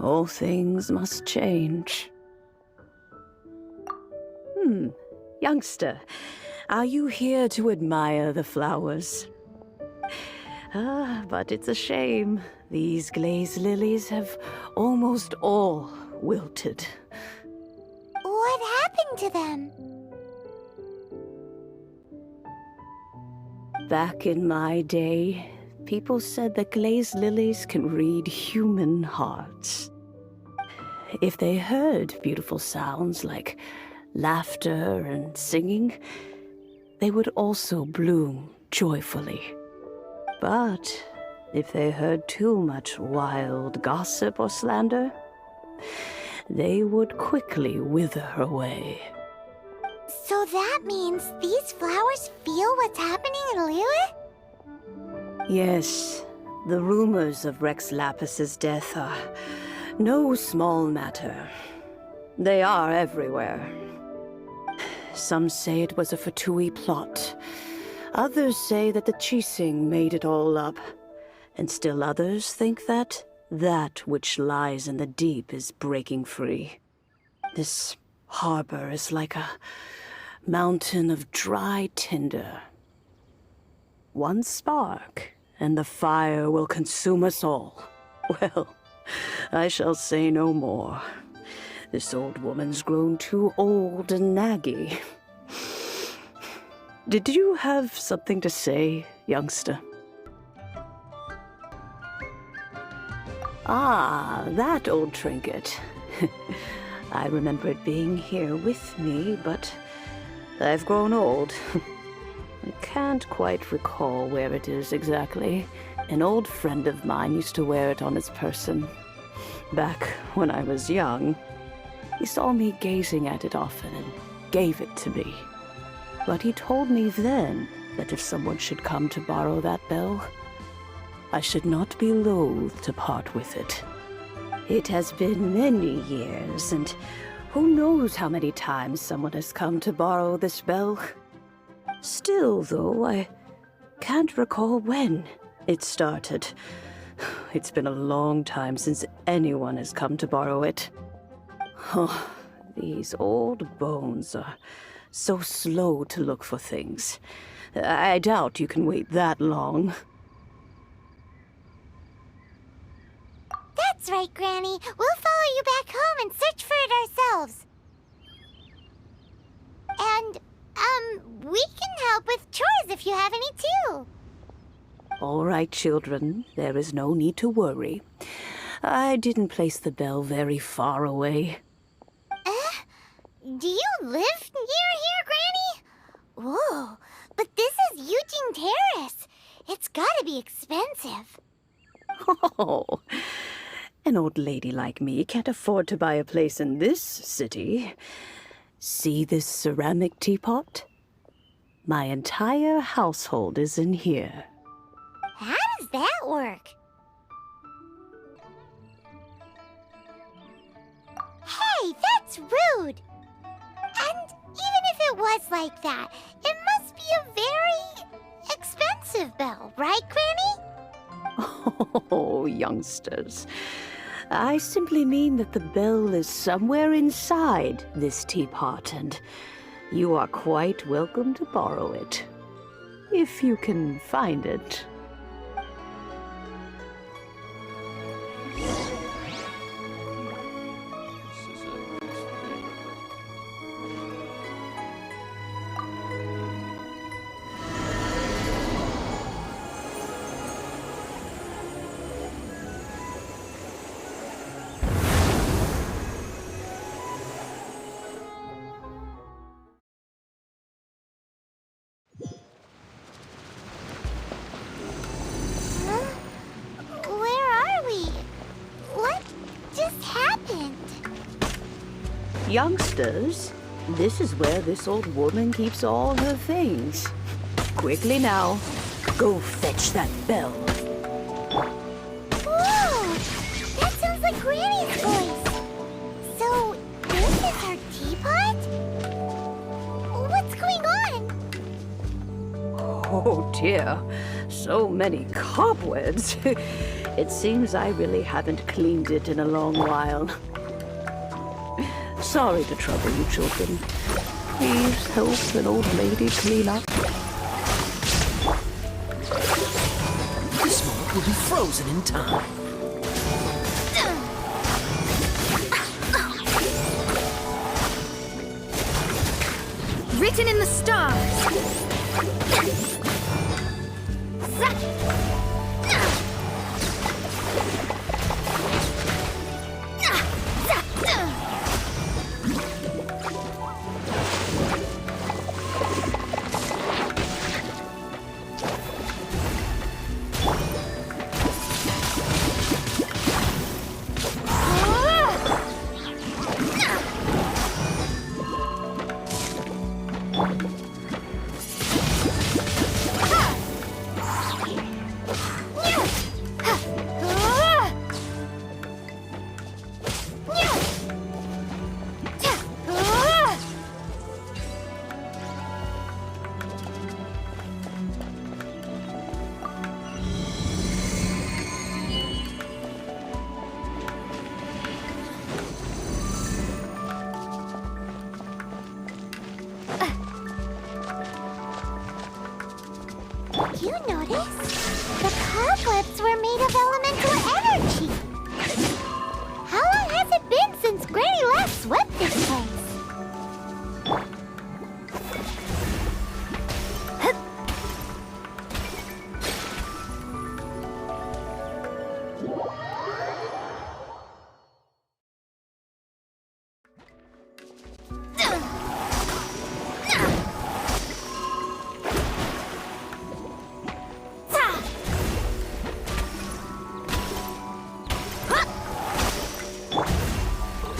All things must change. Youngster, are you here to admire the flowers? But it's a shame. These glazed lilies have almost all wilted. What happened to them? Back in my day, people said that glazed lilies can read human hearts. If they heard beautiful sounds like laughter and singing, they would also bloom joyfully. But if they heard too much wild gossip or slander, they would quickly wither away. So that means these flowers feel what's happening in Liyue? Yes, the rumors of Rex Lapis's death are no small matter. They are everywhere. Some say it was a Fatui plot. Others say that the Chising made it all up. And still others think that which lies in the deep is breaking free. This harbor is like a mountain of dry tinder. One spark, and the fire will consume us all. Well, I shall say no more. This old woman's grown too old and naggy. Did you have something to say, youngster? Ah, that old trinket. I remember it being here with me, but I've grown old. I can't quite recall where it is exactly. An old friend of mine used to wear it on his person. Back when I was young, he saw me gazing at it often and gave it to me. But he told me then that if someone should come to borrow that bell, I should not be loath to part with it. It has been many years, and who knows how many times someone has come to borrow this bell. Still, though, I can't recall when it started. It's been a long time since anyone has come to borrow it. Oh, these old bones are so slow to look for things. I doubt you can wait that long. That's right, Granny. We'll follow you back home and search for it ourselves. And, we can help with chores if you have any too. All right, children. There is no need to worry. I didn't place the bell very far away. Do you live near here, Granny? Whoa, but this is Eugene Terrace. It's gotta be expensive. Oh, an old lady like me can't afford to buy a place in this city. See this ceramic teapot? My entire household is in here. How does that work? Hey, that's rude! And even if it was like that, it must be a very expensive bell, right, Granny? Oh, youngsters. I simply mean that the bell is somewhere inside this teapot, and you are quite welcome to borrow it. If you can find it. Youngsters, this is where this old woman keeps all her things. Quickly now, go fetch that bell. Whoa! That sounds like Granny's voice. So, this is her teapot? What's going on? Oh dear, so many cobwebs. It seems I really haven't cleaned it in a long while. Sorry to trouble you, children. Please help an old lady clean up. This moment will be frozen in time. Written in the stars. notice? The cobwebs were made of elemental energy. How long has it been since Granny last swept this place?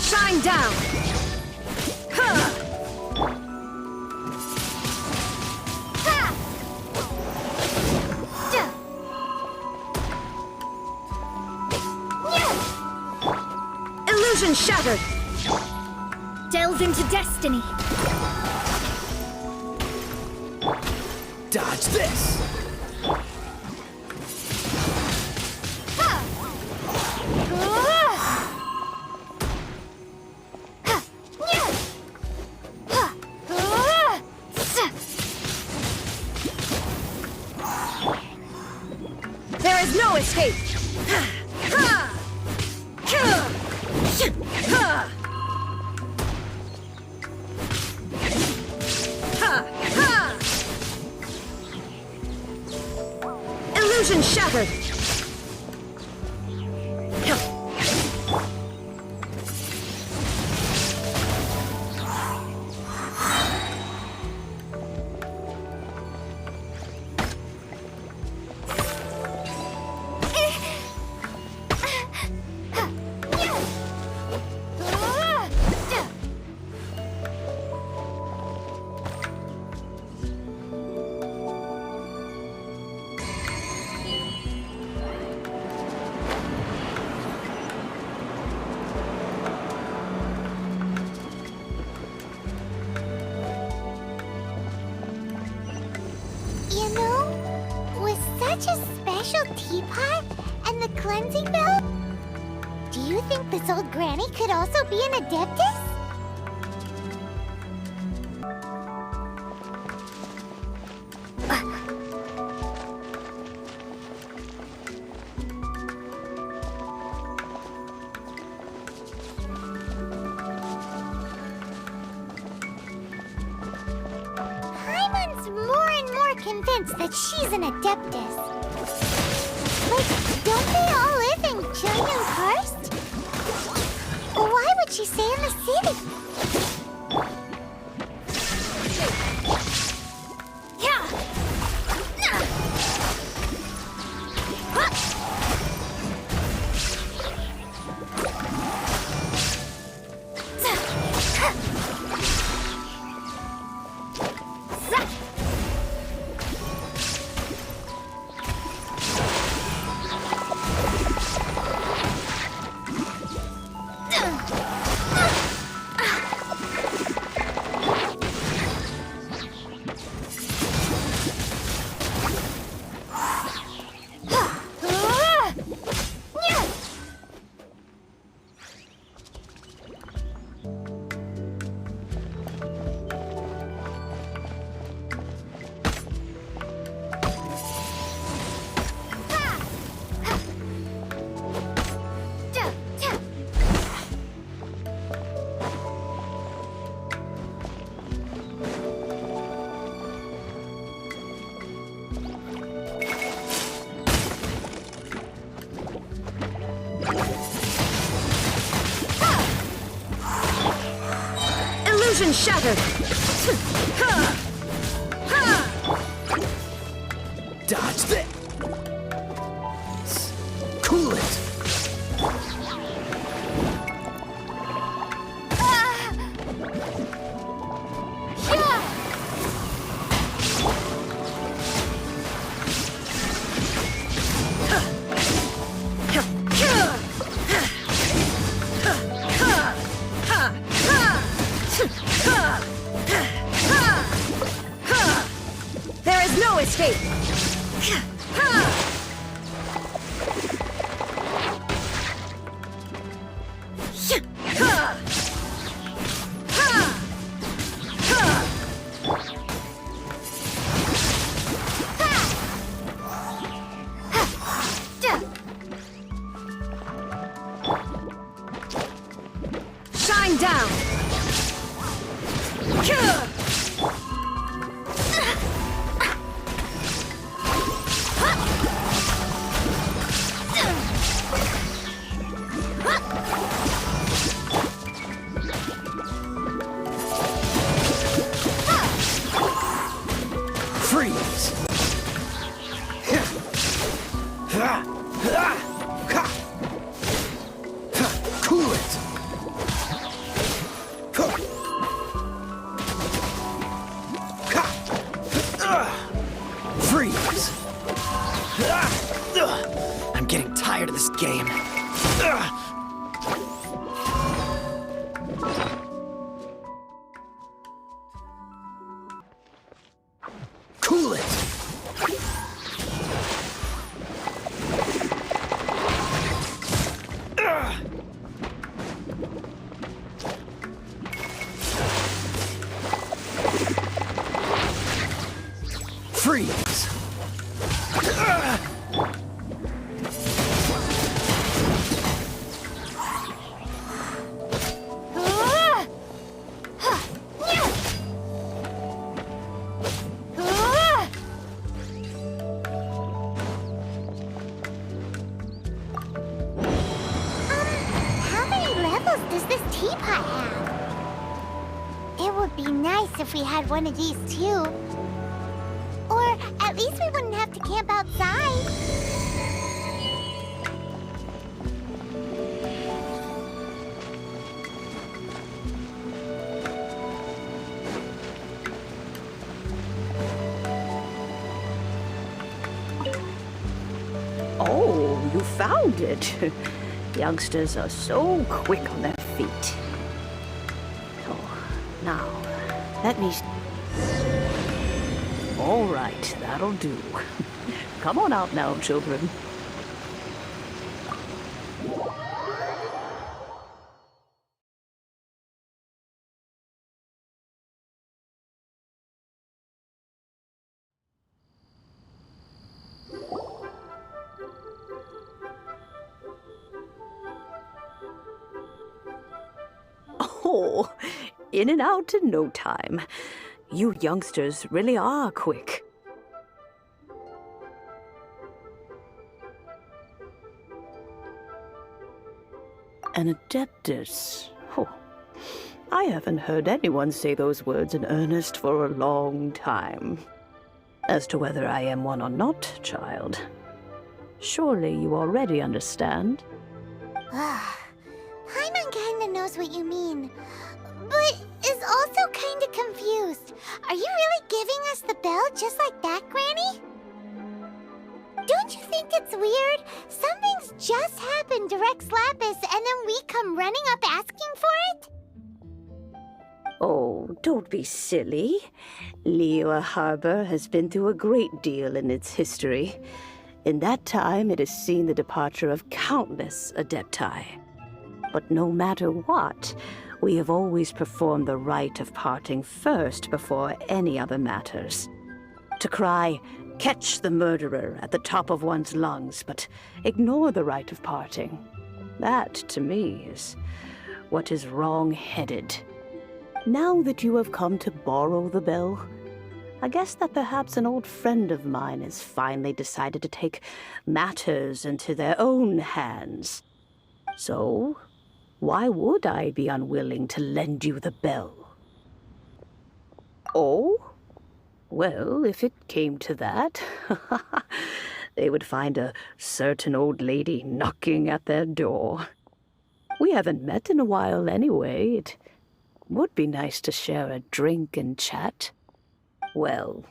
Shine down! Illusion shattered! Delve into destiny. Dodge this! There is no escape! Illusion shattered! You know, with such a special teapot and the cleansing bell, do you think this old granny could also be an adeptus? Paimon's more and more convinced that she's an adeptus. Like, don't they all live in Junyun Karst? Why would she stay in the city? Illusion shattered! Dodge this! Cool it! Cool it! Freeze! I'm getting tired of this game. Cool it! Freeze! How many levels does this teapot have? It would be nice if we had one of these too. Or at least we wouldn't have to camp outside. Oh, you found it. Youngsters are so quick on their feet. Oh, now, let me... All right, that'll do. Come on out now, children. Oh, in and out in no time. You youngsters really are quick. An adeptus. Oh, I haven't heard anyone say those words in earnest for a long time. As to whether I am one or not, child, surely you already understand. Paimon kinda knows what you mean, but is also kinda confused. Are you really giving us the bell just like that, Granny? Don't you think it's weird? Something's just happened to Rex Lapis and then we come running up asking for it? Oh, don't be silly. Liyue Harbor has been through a great deal in its history. In that time, it has seen the departure of countless Adepti. But no matter what, we have always performed the rite of parting first before any other matters. To cry, "Catch the murderer," at the top of one's lungs, but ignore the rite of parting. That, to me, is what is wrong-headed. Now that you have come to borrow the bell, I guess that perhaps an old friend of mine has finally decided to take matters into their own hands. So, why would I be unwilling to lend you the bell? Oh? Well, if it came to that, they would find a certain old lady knocking at their door. We haven't met in a while anyway. It would be nice to share a drink and chat. Well,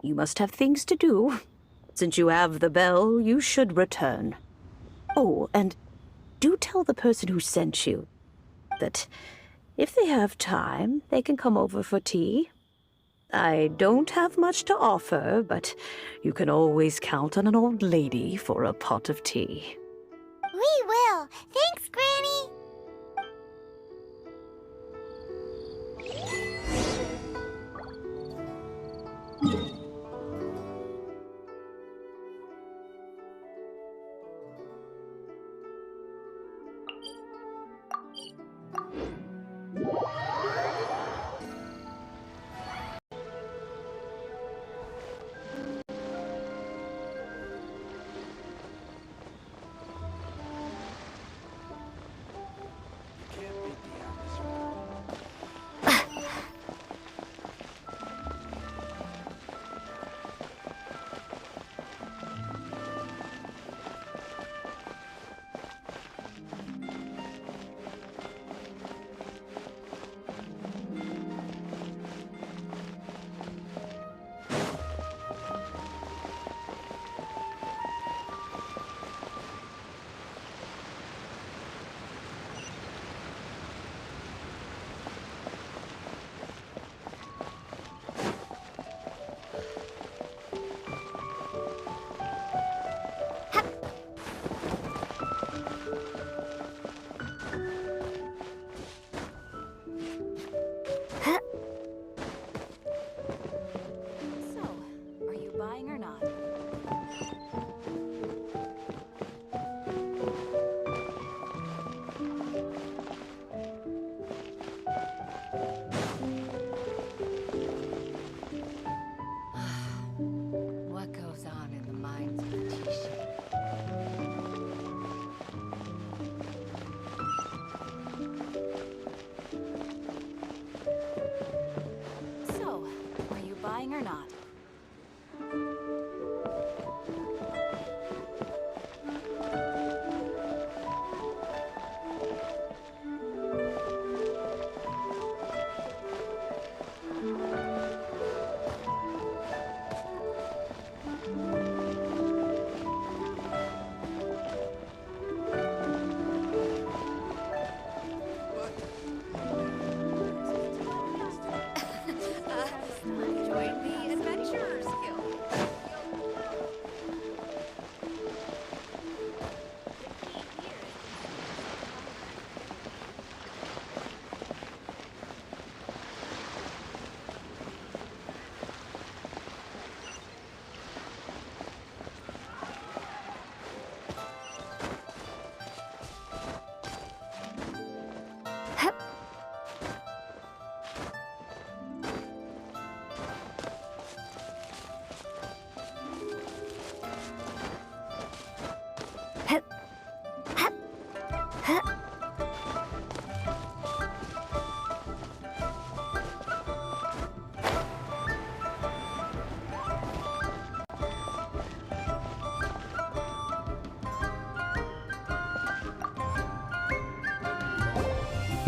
you must have things to do. Since you have the bell, you should return. Oh, and do tell the person who sent you that if they have time, they can come over for tea. I don't have much to offer, but you can always count on an old lady for a pot of tea. We will. Thanks, Granny.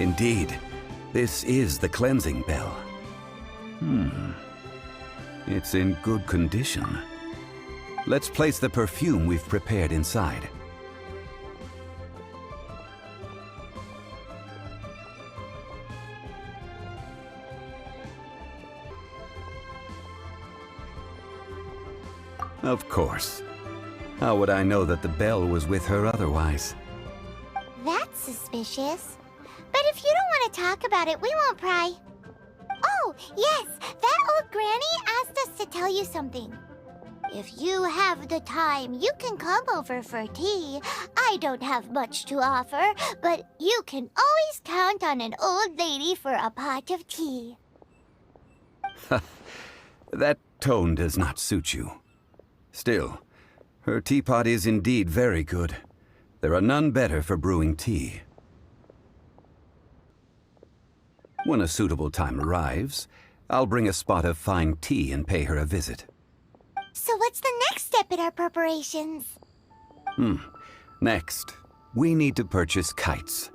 Indeed, this is the cleansing bell. It's in good condition. Let's place the perfume we've prepared inside. Of course. How would I know that the bell was with her otherwise? That's suspicious. But if you don't want to talk about it, we won't pry. Oh, yes, that old granny asked us to tell you something. If you have the time, you can come over for tea. I don't have much to offer, but you can always count on an old lady for a pot of tea. That tone does not suit you. Still, her teapot is indeed very good. There are none better for brewing tea. When a suitable time arrives, I'll bring a spot of fine tea and pay her a visit. So what's the next step in our preparations? Next, we need to purchase kites.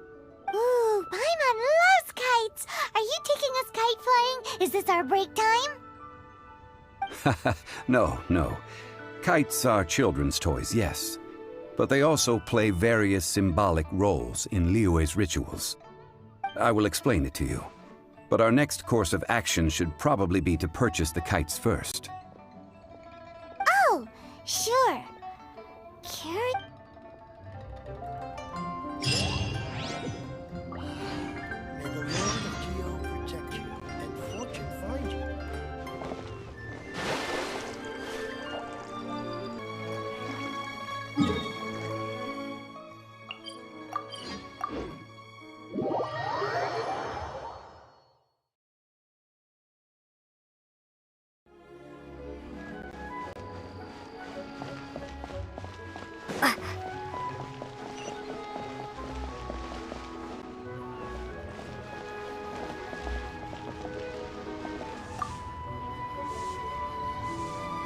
Ooh, Paimon loves kites! Are you taking us kite flying? Is this our break time? No. Kites are children's toys, yes. But they also play various symbolic roles in Liyue's rituals. I will explain it to you. But our next course of action should probably be to purchase the kites first. Oh, sure. May the Lord of Geo protect you and fortune find you.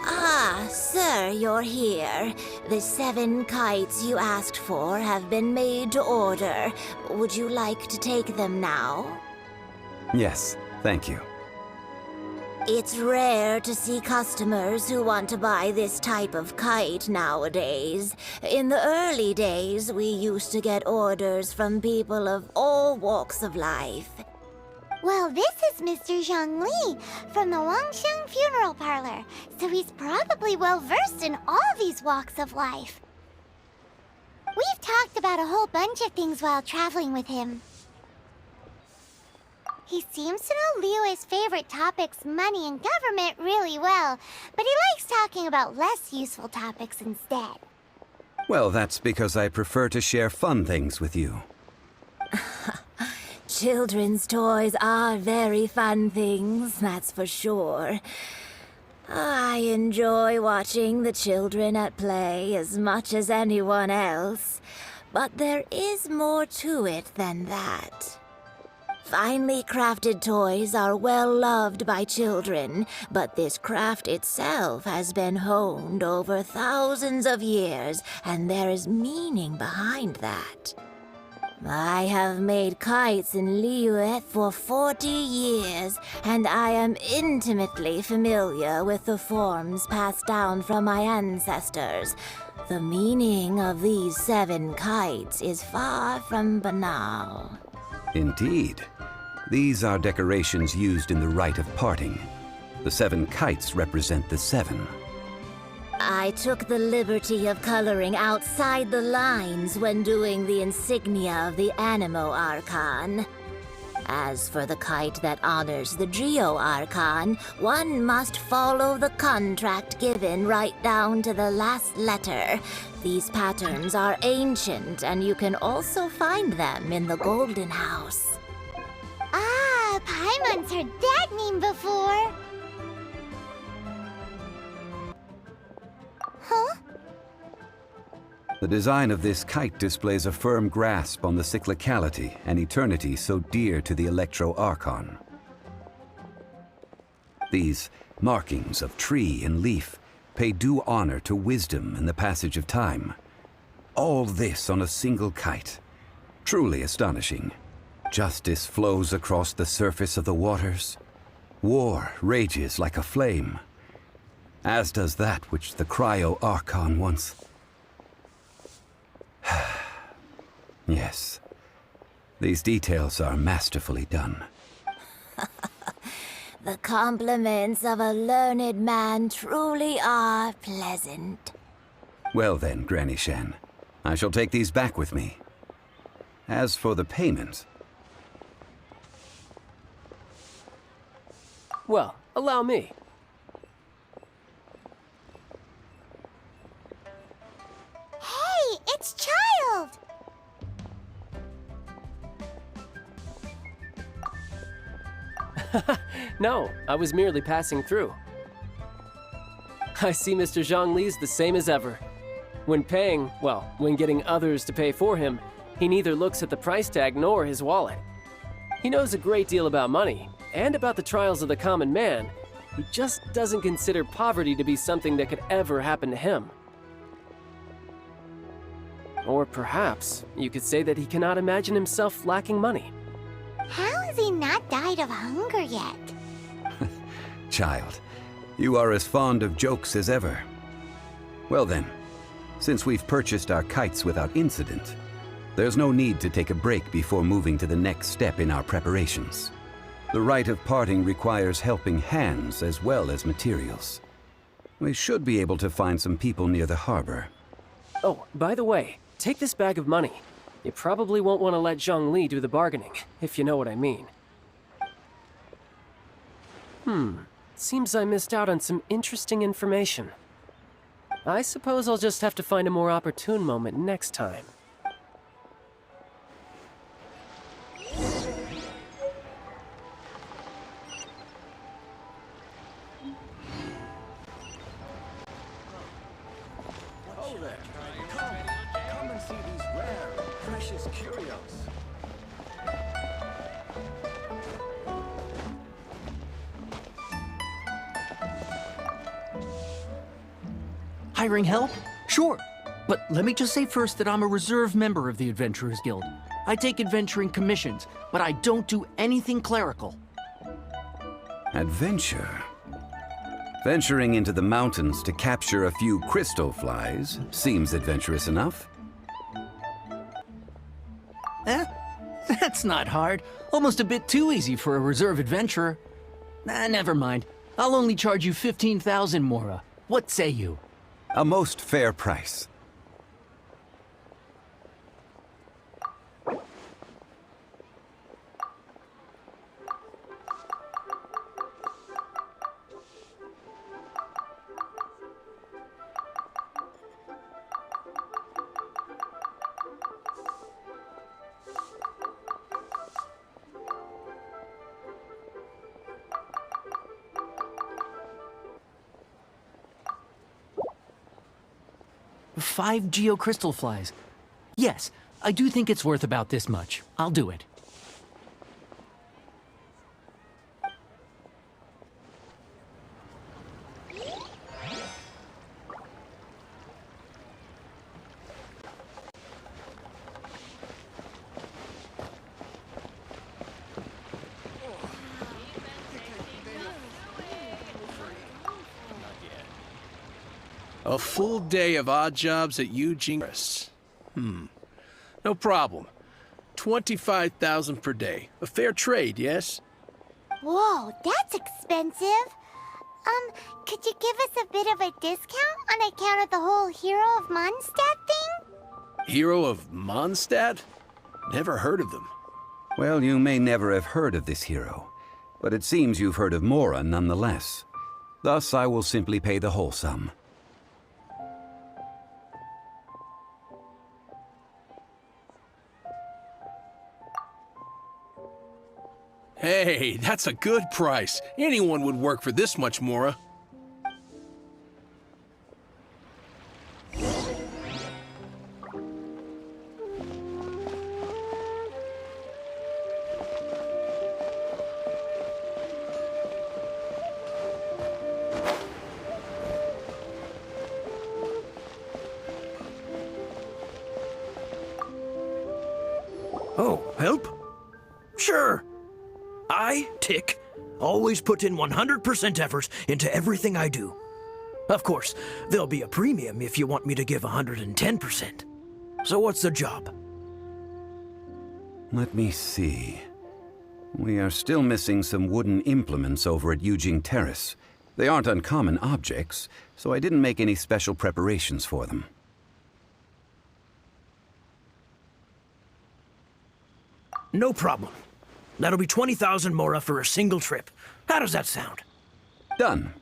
Ah, sir, you're here. The 7 kites you asked for have been made to order. Would you like to take them now? Yes, thank you. It's rare to see customers who want to buy this type of kite nowadays. In the early days, we used to get orders from people of all walks of life. Well, this is Mr. Zhongli from the Wangsheng Funeral Parlor, so he's probably well-versed in all these walks of life. We've talked about a whole bunch of things while traveling with him. He seems to know Liyue's favorite topics, money and government, really well, but he likes talking about less useful topics instead. Well, that's because I prefer to share fun things with you. Children's toys are very fun things, that's for sure. I enjoy watching the children at play as much as anyone else, but there is more to it than that. Finely crafted toys are well loved by children, but this craft itself has been honed over thousands of years, and there is meaning behind that. I have made kites in Liyue for 40 years, and I am intimately familiar with the forms passed down from my ancestors. The meaning of these 7 kites is far from banal. Indeed. These are decorations used in the rite of parting. The 7 kites represent the 7. I took the liberty of coloring outside the lines when doing the insignia of the Animo Archon. As for the kite that honors the Geo Archon, one must follow the contract given right down to the last letter. These patterns are ancient, and you can also find them in the Golden House. Ah, Paimon's heard that name before. Huh? The design of this kite displays a firm grasp on the cyclicality and eternity so dear to the Electro Archon. These markings of tree and leaf pay due honor to wisdom and the passage of time. All this on a single kite. Truly astonishing. Justice flows across the surface of the waters. War rages like a flame, as does that which the Cryo-Archon once... Yes, these details are masterfully done. The compliments of a learned man truly are pleasant. Well then, Granny Shen, I shall take these back with me. As for the payment... Well, allow me. Hey, it's Child! No, I was merely passing through. I see Mr. Zhongli's the same as ever. When paying, well, when getting others to pay for him, he neither looks at the price tag nor his wallet. He knows a great deal about money, and about the trials of the common man. He just doesn't consider poverty to be something that could ever happen to him. Or perhaps you could say that he cannot imagine himself lacking money. How has he not died of hunger yet? Child, you are as fond of jokes as ever. Well then, since we've purchased our kites without incident, there's no need to take a break before moving to the next step in our preparations. The rite of parting requires helping hands as well as materials. We should be able to find some people near the harbor. Oh, by the way, take this bag of money. You probably won't want to let Zhongli do the bargaining, if you know what I mean. Seems I missed out on some interesting information. I suppose I'll just have to find a more opportune moment next time. Oh there. Come and see these rare, precious curios. Hiring help? Sure. But let me just say first that I'm a reserve member of the Adventurers Guild. I take adventuring commissions, but I don't do anything clerical. Adventure? Venturing into the mountains to capture a few crystal flies seems adventurous enough. That's not hard. Almost a bit too easy for a reserve adventurer. Never mind. I'll only charge you 15,000 Mora. What say you? A most fair price. Five geocrystal flies. Yes, I do think it's worth about this much. I'll do it. A full day of odd jobs at Eugene. No problem. 25,000 per day. A fair trade, yes? Whoa, that's expensive. Could you give us a bit of a discount on account of the whole Hero of Mondstadt thing? Hero of Mondstadt? Never heard of them. Well, you may never have heard of this hero, but it seems you've heard of Mora nonetheless. Thus, I will simply pay the whole sum. Hey, that's a good price. Anyone would work for this much, Mora. Oh, help? Sure. I, Tick, always put in 100% effort into everything I do. Of course, there'll be a premium if you want me to give 110%. So what's the job? Let me see. We are still missing some wooden implements over at Eugene Terrace. They aren't uncommon objects, so I didn't make any special preparations for them. No problem. That'll be 20,000 mora for a single trip. How does that sound? Done.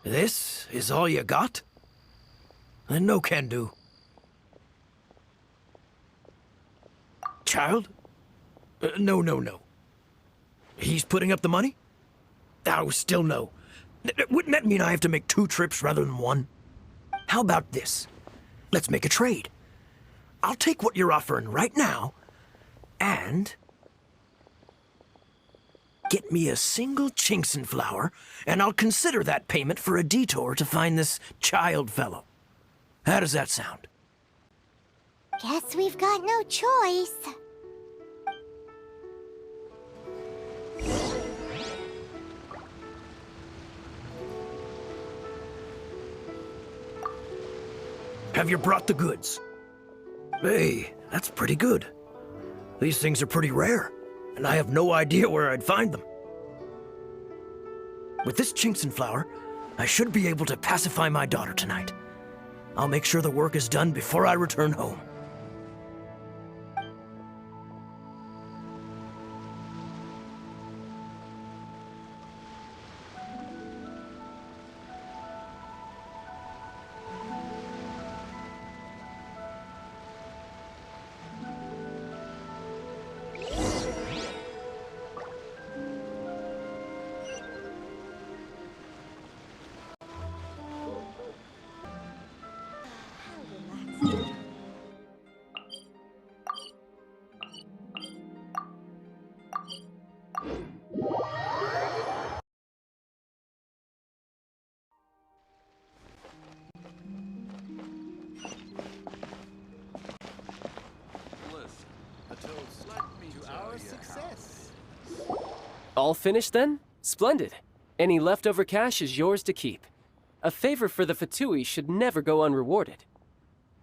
This is all you got? Then no can do. Child? No. He's putting up the money? Oh, still no. Wouldn't that mean I have to make 2 trips rather than 1? How about this? Let's make a trade. I'll take what you're offering right now, and get me a single Chinkson flower, and I'll consider that payment for a detour to find this child fellow. How does that sound? Guess we've got no choice. Have you brought the goods? Hey, that's pretty good. These things are pretty rare, and I have no idea where I'd find them. With this Chinkson flower, I should be able to pacify my daughter tonight. I'll make sure the work is done before I return home. All finished then? Splendid. Any leftover cash is yours to keep. A favor for the Fatui should never go unrewarded.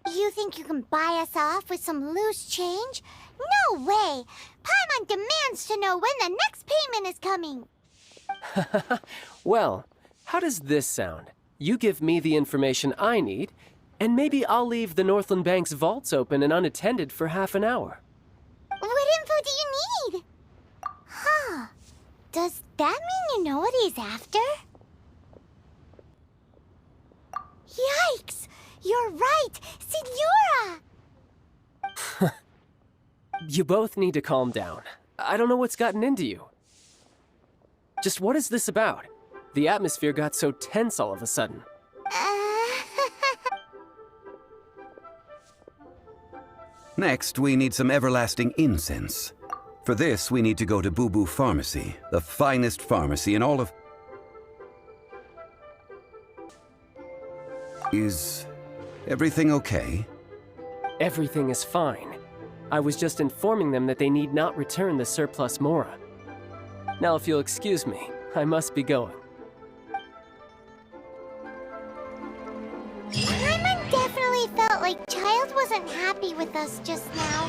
You think you can buy us off with some loose change? No way! Paimon demands to know when the next payment is coming. Well, how does this sound? You give me the information I need, and maybe I'll leave the Northland Bank's vaults open and unattended for half an hour. What info do you need? Huh. Does that mean you know what he's after? Yikes! You're right! Signora! You both need to calm down. I don't know what's gotten into you. Just what is this about? The atmosphere got so tense all of a sudden. Next, we need some everlasting incense. For this, we need to go to Boo Boo Pharmacy, the finest pharmacy in all of... Is everything okay? Everything is fine. I was just informing them that they need not return the surplus Mora. Now, if you'll excuse me, I must be going. Paimon definitely felt like Child wasn't happy with us just now.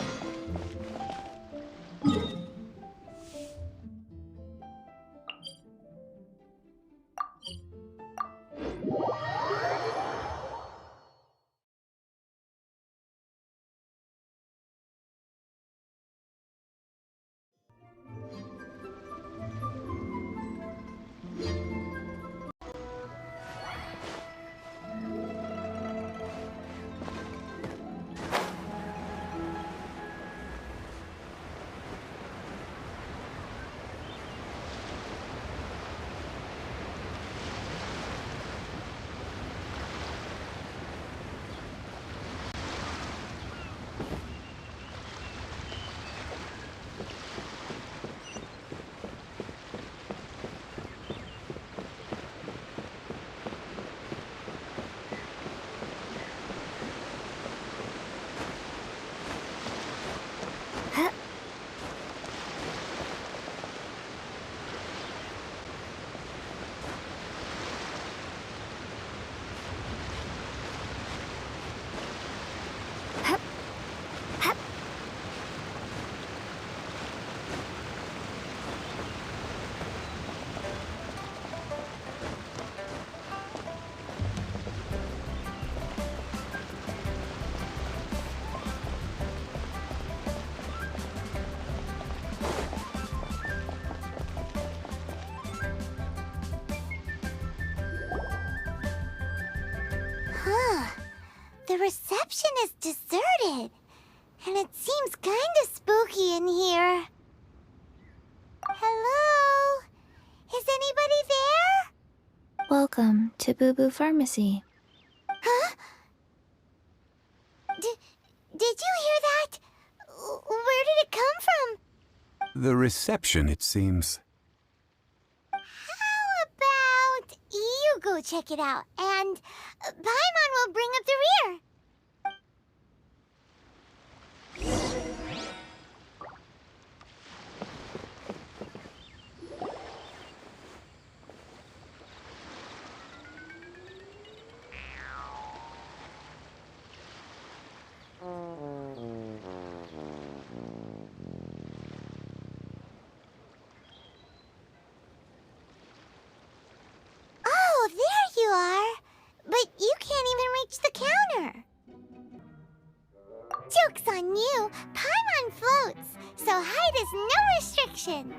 The reception is deserted, and it seems kinda spooky in here. Hello? Is anybody there? Welcome to Boo Boo Pharmacy. Huh? Did you hear that? Where did it come from? The reception, it seems. How about you go check it out, and Paimon will bring up the rear. Oh, there you are. But you can't even reach the counter. Joke's on you. Paimon floats, so height is no restriction.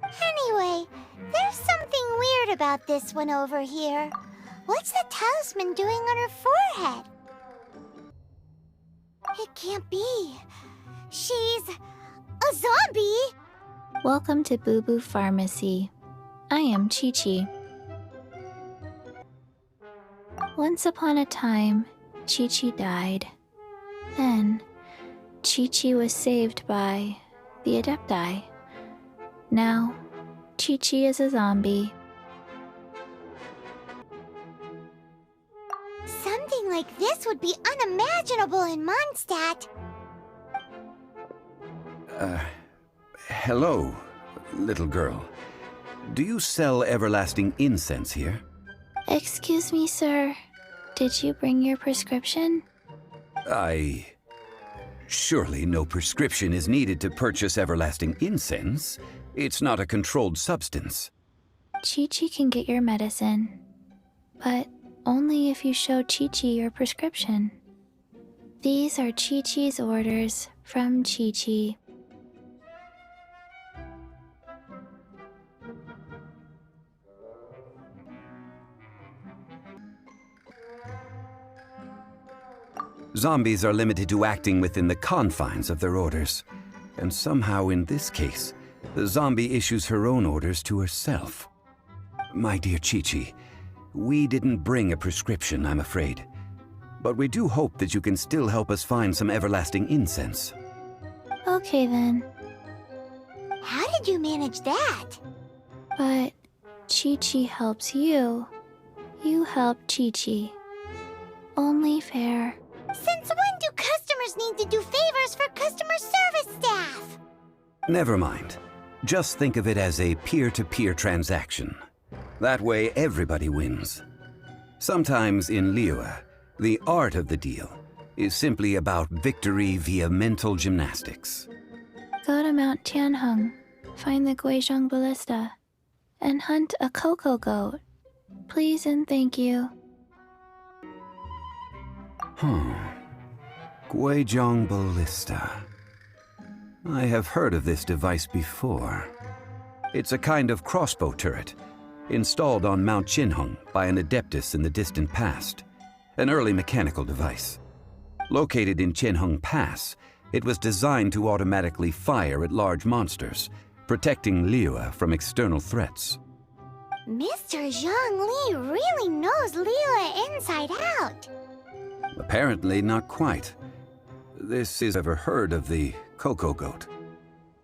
Anyway, there's something weird about this one over here. What's the talisman doing on her forehead? It can't be. She's a zombie. Welcome to Boo Boo Pharmacy. I am Chi-Chi. Once upon a time, Chi-Chi died. Then, Chi-Chi was saved by the Adepti. Now, Chi-Chi is a zombie. Something like this would be unimaginable in Mondstadt. Hello, little girl. Do you sell everlasting incense here? Excuse me, sir. Did you bring your prescription? Surely no prescription is needed to purchase everlasting incense. It's not a controlled substance. Chi-Chi can get your medicine, but only if you show Chi-Chi your prescription. These are Chi-Chi's orders from Chi-Chi. Zombies are limited to acting within the confines of their orders. And somehow in this case, the zombie issues her own orders to herself. My dear Chi-Chi, we didn't bring a prescription, I'm afraid. But we do hope that you can still help us find some everlasting incense. Okay then. How did you manage that? But Chi-Chi helps you. You help Chi-Chi. Only fair. Since when do customers need to do favors for customer service staff? Never mind. Just think of it as a peer-to-peer transaction. That way everybody wins. Sometimes in Liyue, the art of the deal is simply about victory via mental gymnastics. Go to Mount Tianheng, find the Guizhong Ballista, and hunt a cocoa goat. Please and thank you. Guizhong Ballista. I have heard of this device before. It's a kind of crossbow turret, installed on Mount Tianheng by an adeptus in the distant past. An early mechanical device. Located in Tianheng Pass, it was designed to automatically fire at large monsters, protecting Liyue from external threats. Mr. Zhang Li really knows Liyue inside out. Apparently not quite. This is ever heard of the cocoa goat?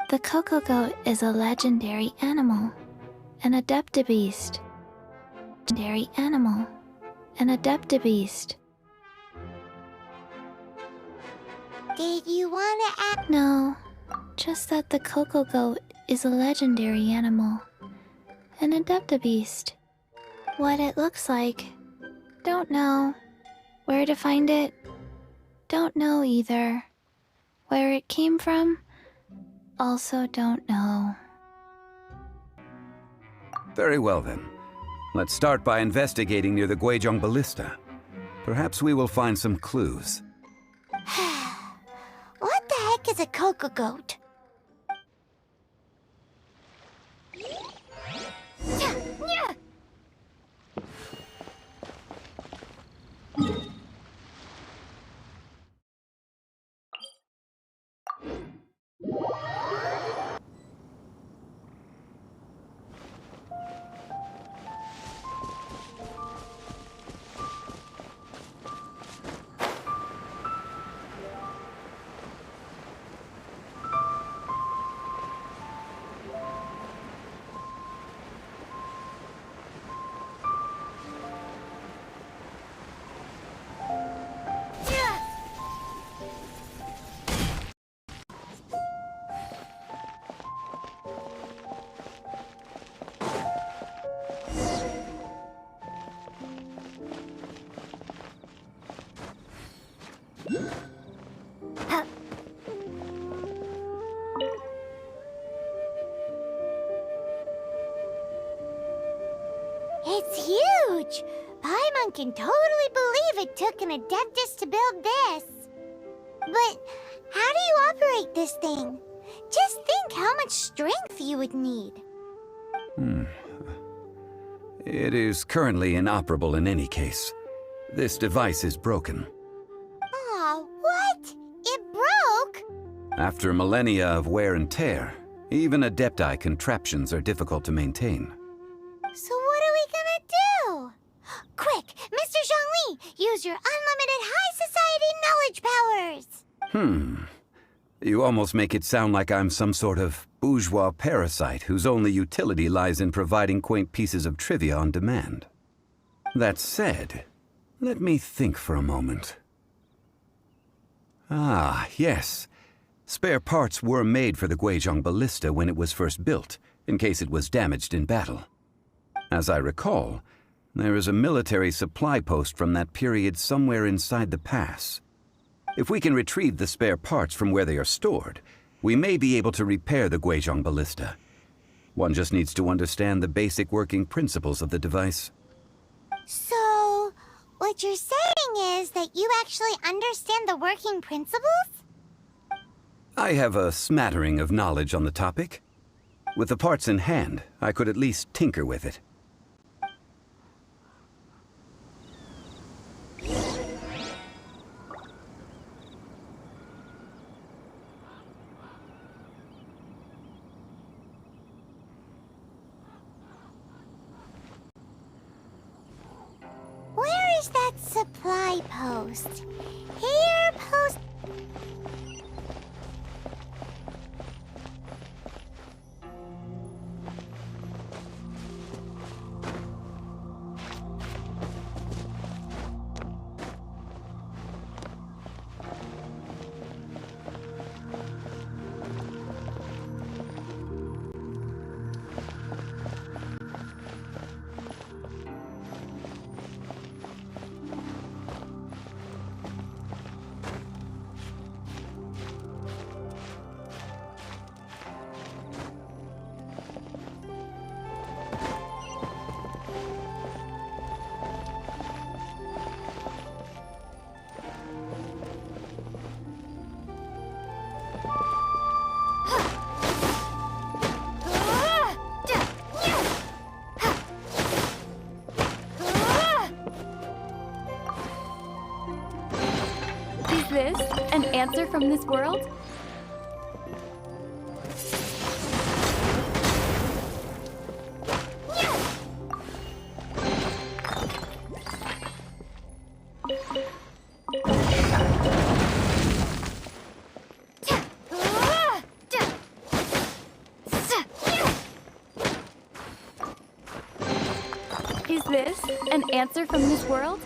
The cocoa goat is a legendary animal, an adeptabeast. Legendary animal, an adeptabeast. Did you want to ask? No, just that the cocoa goat is a legendary animal, an adeptabeast. What it looks like, don't know. Where to find it, don't know either. Where it came from, also don't know. Very well then. Let's start by investigating near the Guizhong Ballista. Perhaps we will find some clues. What the heck is a cocoa goat? It's huge! Paimon can totally believe it took an Adeptus to build this. But how do you operate this thing? Just think how much strength you would need. It is currently inoperable in any case. This device is broken. Aw, what? It broke? After millennia of wear and tear, even Adepti contraptions are difficult to maintain. So what are we gonna do? Quick, Mr. Zhongli, use your unlimited high society knowledge powers! You almost make it sound like I'm some sort of bourgeois parasite whose only utility lies in providing quaint pieces of trivia on demand. That said, let me think for a moment. Ah, yes. Spare parts were made for the Guizhong ballista when it was first built, in case it was damaged in battle. As I recall, there is a military supply post from that period somewhere inside the pass. If we can retrieve the spare parts from where they are stored, we may be able to repair the Guizhong ballista. One just needs to understand the basic working principles of the device. So, what you're saying is that you actually understand the working principles? I have a smattering of knowledge on the topic. With the parts in hand, I could at least tinker with it. Where is that supply post? Here, post... Is this an answer from this world? Is this an answer from this world?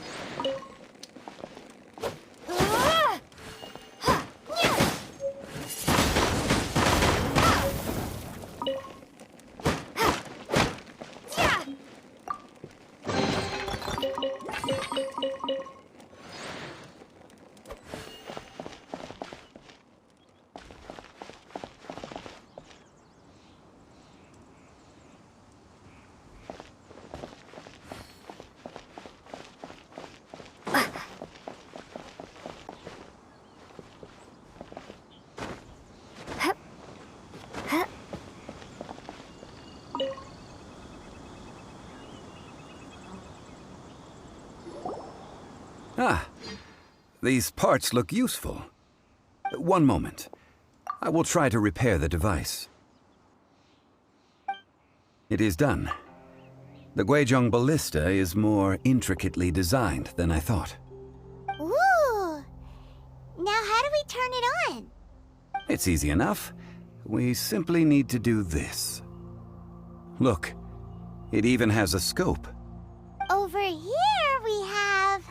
Ah, these parts look useful. One moment. I will try to repair the device. It is done. The Guizhong ballista is more intricately designed than I thought. Ooh! Now how do we turn it on? It's easy enough. We simply need to do this. Look, it even has a scope. Over here we have...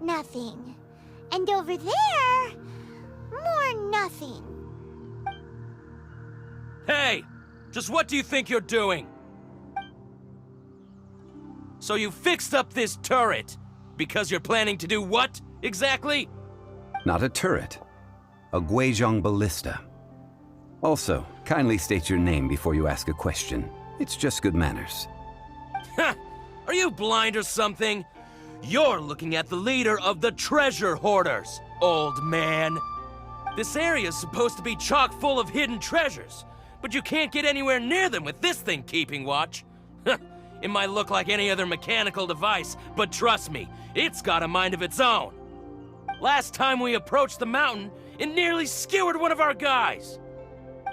nothing. And over there... more nothing. Hey! Just what do you think you're doing? So you fixed up this turret because you're planning to do what, exactly? not a turret. A Guizhong ballista. Also, kindly state your name before you ask a question. It's just good manners. Ha! Are you blind or something? You're looking at the leader of the treasure hoarders, old man. This area's supposed to be chock full of hidden treasures, but you can't get anywhere near them with this thing keeping watch. It might look like any other mechanical device, but trust me, it's got a mind of its own. Last time we approached the mountain, it nearly skewered one of our guys.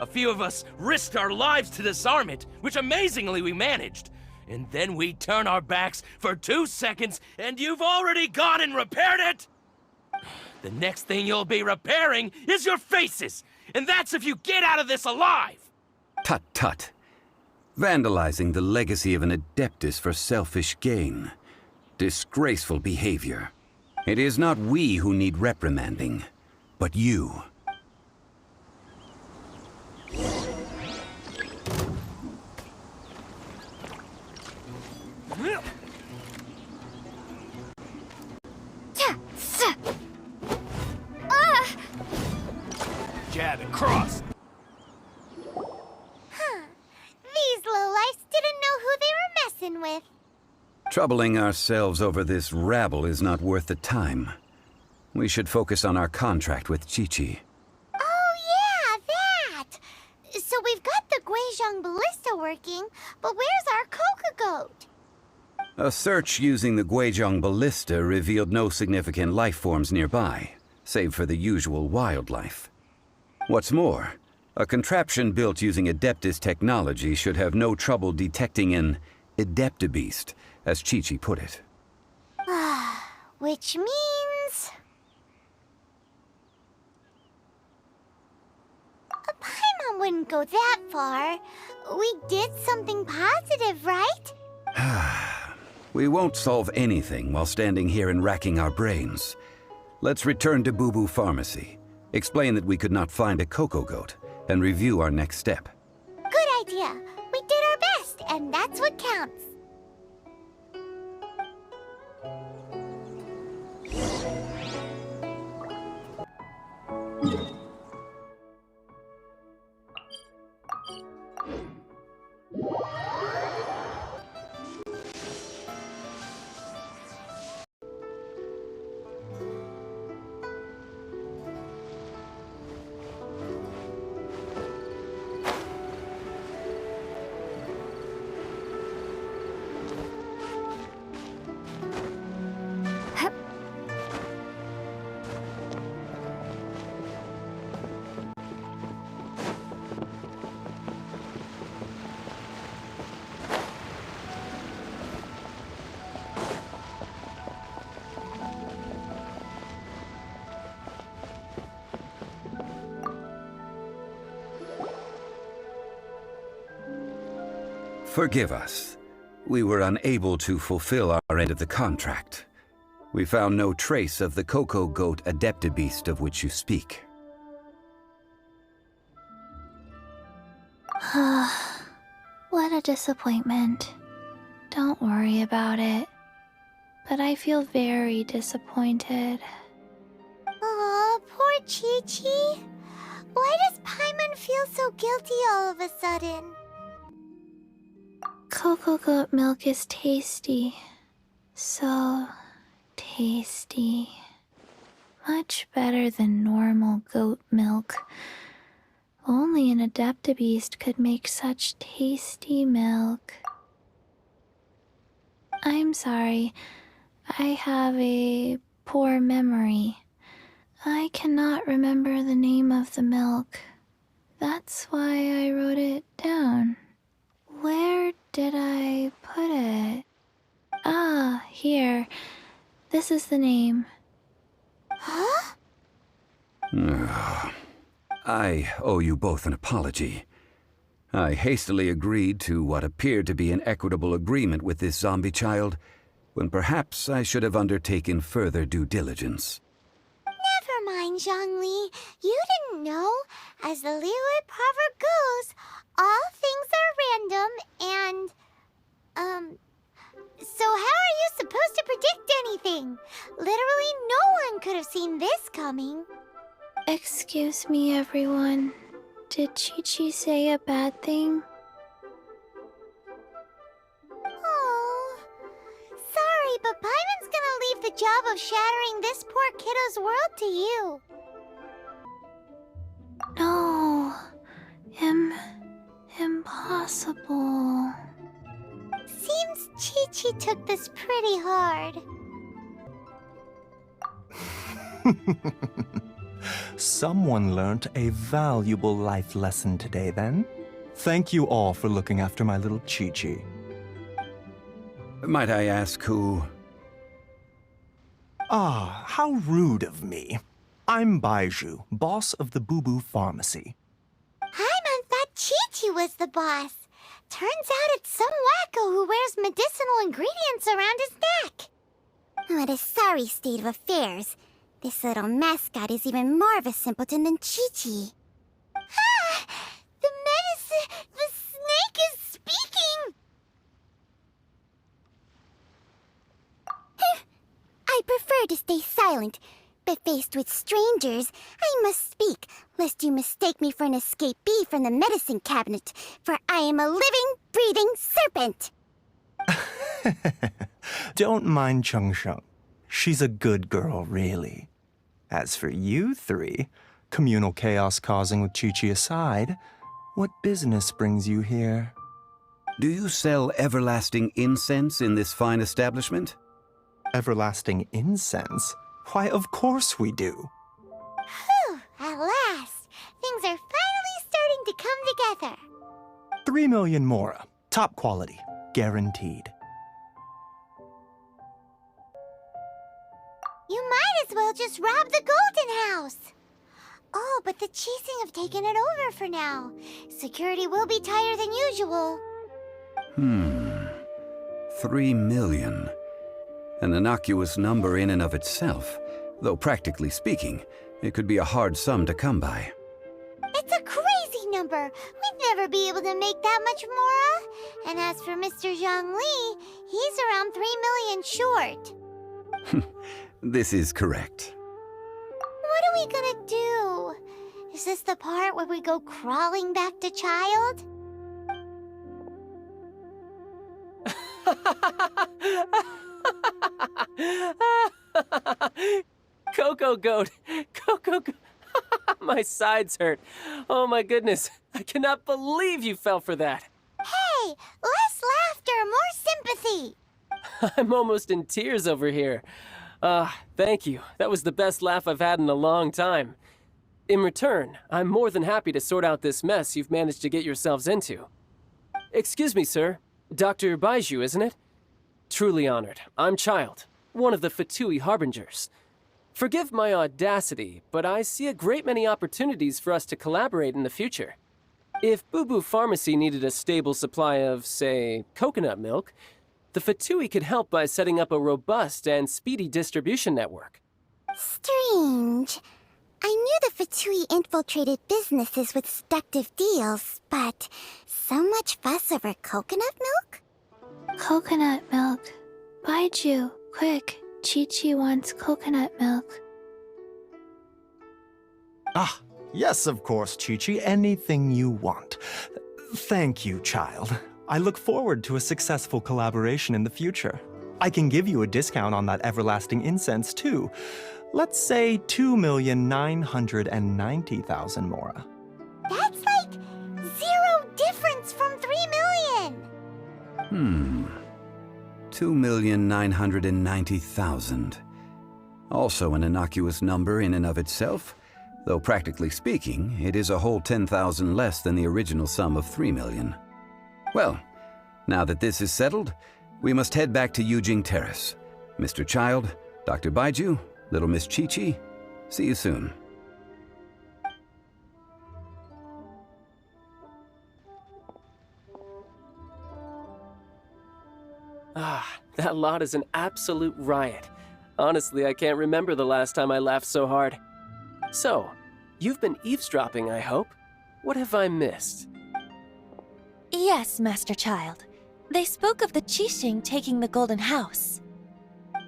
A few of us risked our lives to disarm it, which amazingly we managed. And then we turn our backs for 2 seconds, and you've already gone and repaired it! The next thing you'll be repairing is your faces, and that's if you get out of this alive! Tut tut. Vandalizing the legacy of an Adeptus for selfish gain. Disgraceful behavior. It is not we who need reprimanding, but you. Jab and cross. These lowlifes didn't know who they were messing with. Troubling ourselves over this rabble is not worth the time. We should focus on our contract with Chi-Chi. Oh yeah, that! So we've got the Guizhong ballista working, but where's our Coca goat? A search using the Guizhong ballista revealed no significant life forms nearby, save for the usual wildlife. What's more, a contraption built using Adeptus technology should have no trouble detecting an Adeptabeast, as Chi-Chi put it. Which means... Paimon wouldn't go that far. We did something positive, right? We won't solve anything while standing here and racking our brains. Let's return to Boo Boo Pharmacy, explain that we could not find a Coco Goat, and review our next step. Good idea. We did our best, and that's what counts. Forgive us. We were unable to fulfill our end of the contract. We found no trace of the Coco Goat Adeptabeast of which you speak. What a disappointment. Don't worry about it. But I feel very disappointed. Aw, poor Chi-Chi. Why does Paimon feel so guilty all of a sudden? Coco goat milk is tasty. So tasty. Much better than normal goat milk. Only an Adeptabeast could make such tasty milk. I'm sorry. I have a poor memory. I cannot remember the name of the milk. That's why I wrote it down. Where did I put it? Ah, here. This is the name. Huh? I owe you both an apology. I hastily agreed to what appeared to be an equitable agreement with this zombie child, when perhaps I should have undertaken further due diligence. Never mind, Zhongli. You didn't know. As the Liyue proverb goes, all things are random and... So how are you supposed to predict anything? Literally no one one could have seen this coming. Excuse me, everyone. Did Chi-Chi say a bad thing? Oh, sorry, but Paimon's gonna leave the job of shattering this poor kiddo's world to you. No. Impossible. Seems Chi-Chi took this pretty hard. Someone learnt a valuable life lesson today, then. Thank you all for looking after my little Chi-Chi. Might I ask who? Ah, how rude of me. I'm Baiju, boss of the Boo Boo Pharmacy. Paimon thought Chi-Chi was the boss. Turns out it's some wacko who wears medicinal ingredients around his neck. What a sorry state of affairs. This little mascot is even more of a simpleton than Chi-Chi. Ah! The snake is speaking! I prefer to stay silent, but faced with strangers, I must speak, lest you mistake me for an escapee from the medicine cabinet, for I am a living, breathing serpent! Don't mind Chung Sheng. She's a good girl, really. As for you three, communal chaos causing with Chi-Chi aside, what business brings you here? Do you sell everlasting incense in this fine establishment? Everlasting incense? Why, of course we do. Whew, at last! Things are finally starting to come together. 3 million mora. Top quality. Guaranteed. You might as well just rob the Golden House. Oh, but the chasing have taken it over for now. Security will be tighter than usual. 3 million. An innocuous number in and of itself, though practically speaking, it could be a hard sum to come by. It's a crazy number. We'd never be able to make that much mora. And as for Mr. Zhongli, he's around 3 million short. This is correct. What are we gonna do? Is this the part where we go crawling back to child? Coco Goat! Coco Goat! My sides hurt. Oh my goodness. I cannot believe you fell for that. Hey, less laughter, more sympathy. I'm almost in tears over here. Thank you. That was the best laugh I've had in a long time. In return, I'm more than happy to sort out this mess you've managed to get yourselves into. Excuse me, sir. Dr. Baiju, isn't it? Truly honored. I'm Child, one of the Fatui Harbingers. Forgive my audacity, but I see a great many opportunities for us to collaborate in the future. If Boo Boo Pharmacy needed a stable supply of, say, coconut milk, the Fatui could help by setting up a robust and speedy distribution network. Strange. I knew the Fatui infiltrated businesses with seductive deals, but so much fuss over coconut milk? Coconut milk. Baiju, quick. Chi-Chi wants coconut milk. Ah, yes, of course, Chi-Chi. Anything you want. Thank you, child. I look forward to a successful collaboration in the future. I can give you a discount on that everlasting incense, too. Let's say 2,990,000 mora. That's like 0 difference from 3 million. 2,990,000. Also an innocuous number in and of itself, though practically speaking, it is a whole 10,000 less than the original sum of 3 million. Well, now that this is settled, we must head back to Yujing Terrace. Mr. Child, Dr. Baiju, little Miss Chi-Chi, see you soon. That lot is an absolute riot. Honestly, I can't remember the last time I laughed so hard. So, you've been eavesdropping, I hope? What have I missed? Yes, Master Child. They spoke of the Qixing taking the Golden House.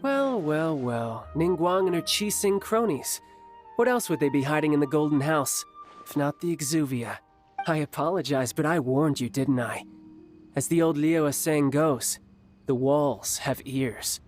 Well, well, well. Ningguang and her Qixing cronies. What else would they be hiding in the Golden House, if not the Exuvia? I apologize, but I warned you, didn't I? As the old Liyue saying goes, the walls have ears.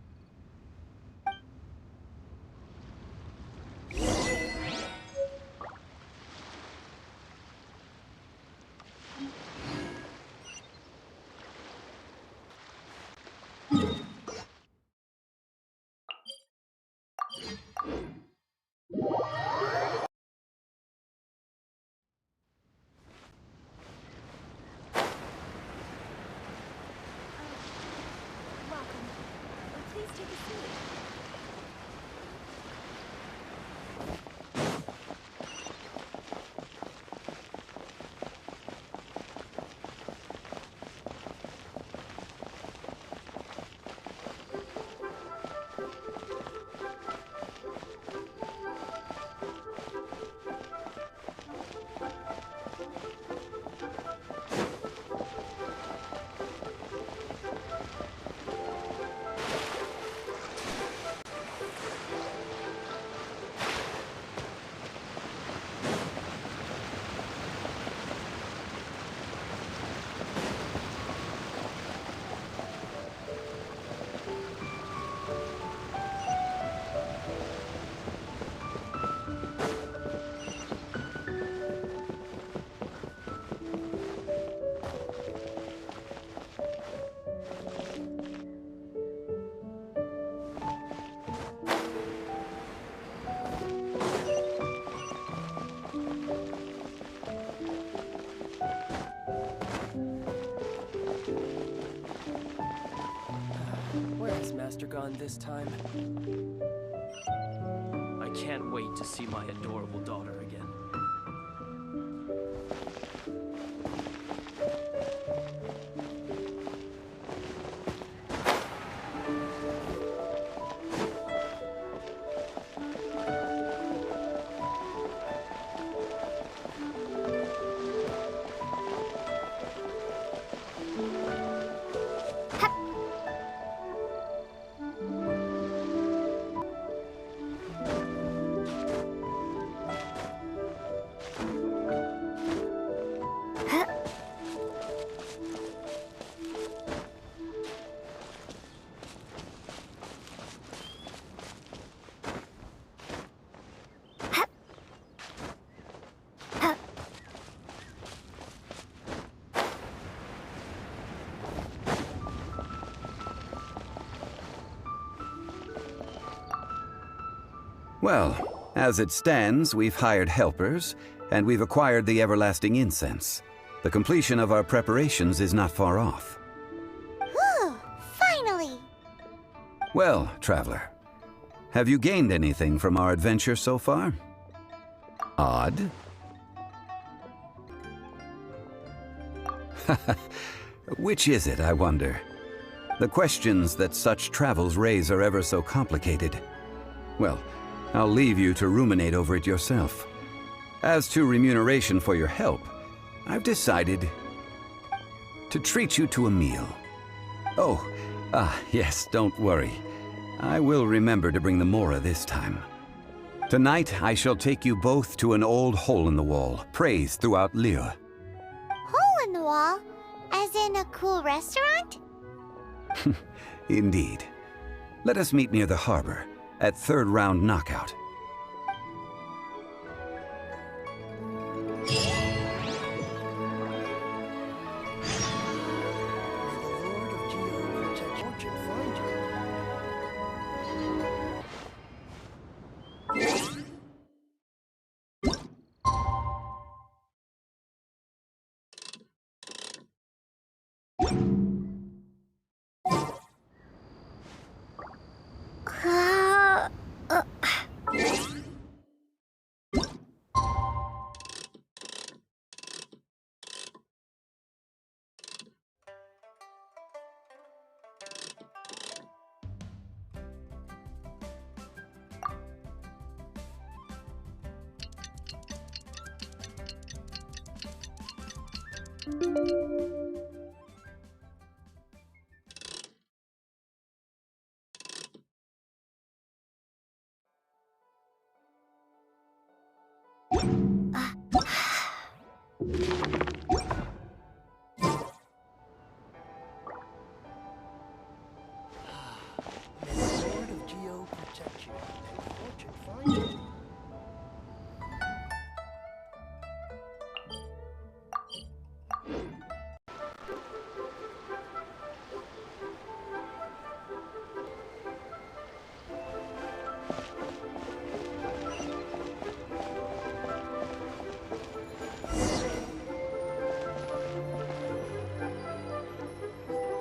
Please take a seat. Where has Master gone this time? I can't wait to see my adorable daughter again. Well, as it stands, we've hired helpers, and we've acquired the everlasting incense. The completion of our preparations is not far off. Whew, finally! Well, traveler, have you gained anything from our adventure so far? Odd? Which is it, I wonder? The questions that such travels raise are ever so complicated. Well, I'll leave you to ruminate over it yourself. As to remuneration for your help, I've decided to treat you to a meal. Oh, yes, don't worry. I will remember to bring the Mora this time. Tonight, I shall take you both to an old hole-in-the-wall, praised throughout Liyue. Hole in the wall? As in a cool restaurant? Indeed. Let us meet near the harbor, at third round knockout.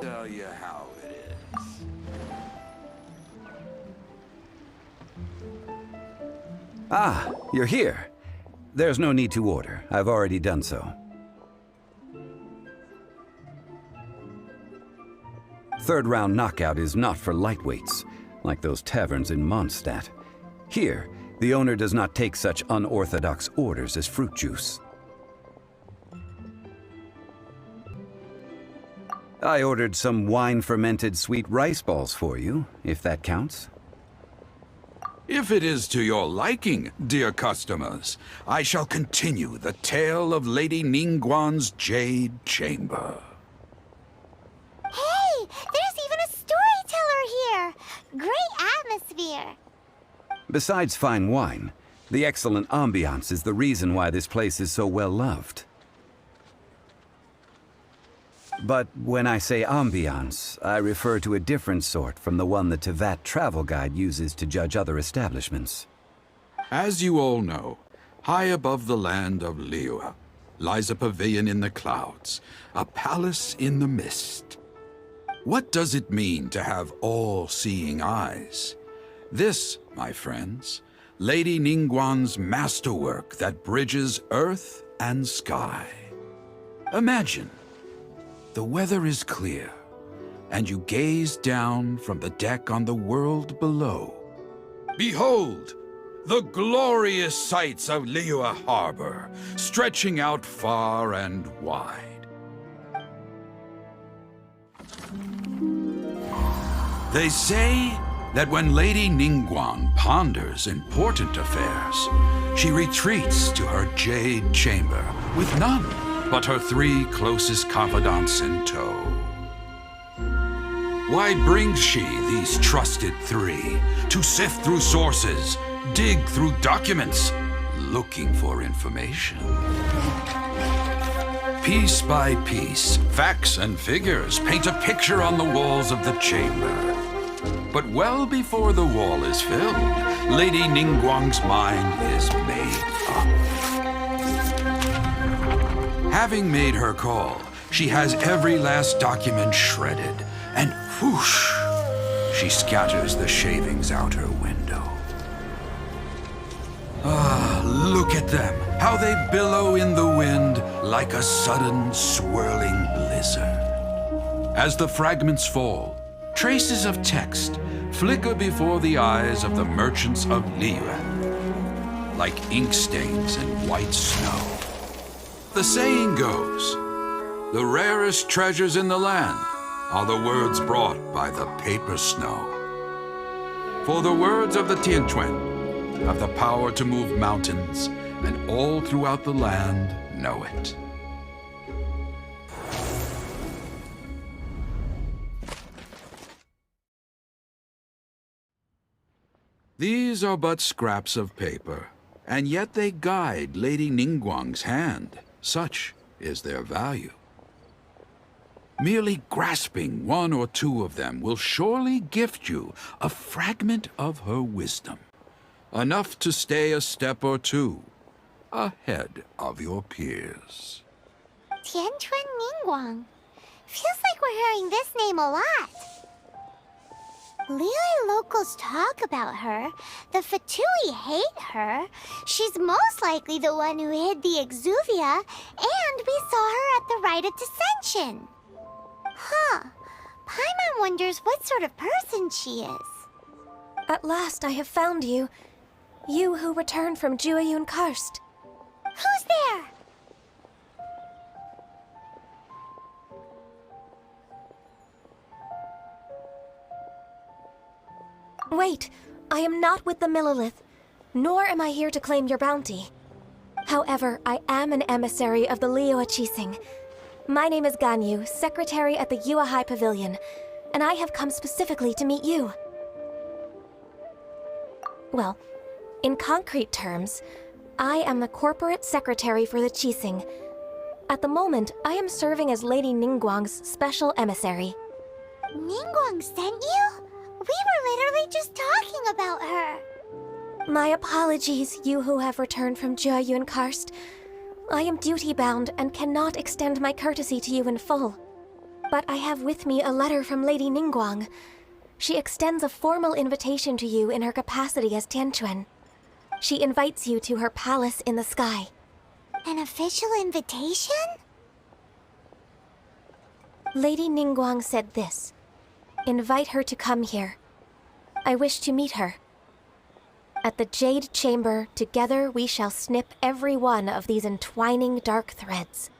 Tell you how it is. Ah, you're here. There's no need to order. I've already done so. Third round knockout is not for lightweights, like those taverns in Mondstadt. Here, the owner does not take such unorthodox orders as fruit juice. I ordered some wine-fermented sweet rice balls for you, if that counts. If it is to your liking, dear customers, I shall continue the tale of Lady Ningguang's Jade Chamber. Hey, there's even a storyteller here! Great atmosphere! Besides fine wine, the excellent ambiance is the reason why this place is so well loved. But when I say ambiance, I refer to a different sort from the one the Tevat travel guide uses to judge other establishments. As you all know, high above the land of Liyue lies a pavilion in the clouds, a palace in the mist. What does it mean to have all-seeing eyes? This, my friends, Lady Ningguang's masterwork that bridges earth and sky. Imagine, the weather is clear, and you gaze down from the deck on the world below. Behold, the glorious sights of Liyue Harbor, stretching out far and wide. They say that when Lady Ningguang ponders important affairs, she retreats to her jade chamber with none but her 3 closest confidants in tow. Why brings she these trusted 3 to sift through sources, dig through documents, looking for information? Piece by piece, facts and figures paint a picture on the walls of the chamber. But well before the wall is filled, Lady Ningguang's mind is made up. Having made her call, she has every last document shredded, and whoosh, she scatters the shavings out her window. Ah, look at them, how they billow in the wind like a sudden swirling blizzard. As the fragments fall, traces of text flicker before the eyes of the merchants of Liyue, like ink stains in white snow. The saying goes, the rarest treasures in the land are the words brought by the paper snow. For the words of the Tianquan have the power to move mountains, and all throughout the land know it. These are but scraps of paper, and yet they guide Lady Ningguang's hand. Such is their value. Merely grasping 1 or 2 of them will surely gift you a fragment of her wisdom, enough to stay a step or 2 ahead of your peers. Tianquan Ningguang. Feels like we're hearing this name a lot. Liyue locals talk about her. The Fatui hate her. She's most likely the one who hid the Exuvia, and we saw her at the Rite of Dissension. Huh. Paimon wonders what sort of person she is. At last I have found you. You who returned from Jueyun Karst. Who's there? Wait, I am not with the Millilith, nor am I here to claim your bounty. However, I am an emissary of the Liyue Qixing. My name is Ganyu, secretary at the Yuehai Pavilion, and I have come specifically to meet you. Well, in concrete terms, I am the corporate secretary for the Qixing. At the moment, I am serving as Lady Ningguang's special emissary. Ningguang sent you? We were literally just talking about her. My apologies, you who have returned from Jueyun Karst. I am duty-bound and cannot extend my courtesy to you in full. But I have with me a letter from Lady Ningguang. She extends a formal invitation to you in her capacity as Tianquan. She invites you to her palace in the sky. An official invitation? Lady Ningguang said this. Invite her to come here. I wish to meet her. At the Jade Chamber, together we shall snip every one of these entwining dark threads.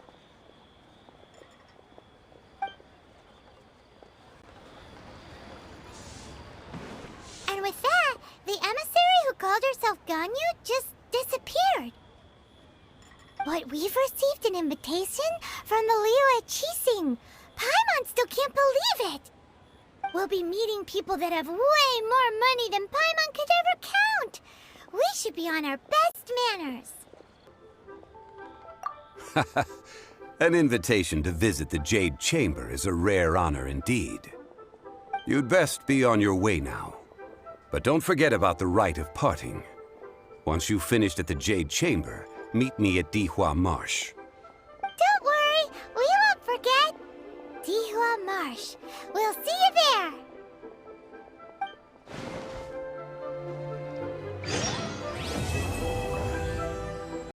And with that, the emissary who called herself Ganyu just disappeared. But we've received an invitation from the Liyue Qixing. Paimon still can't believe it. We'll be meeting people that have way more money than Paimon could ever count. We should be on our best manners. An invitation to visit the Jade Chamber is a rare honor indeed. You'd best be on your way now. But don't forget about the rite of parting. Once you've finished at the Jade Chamber, meet me at Dihua Marsh. Don't worry, we won't forget. Dihua Marsh. We'll see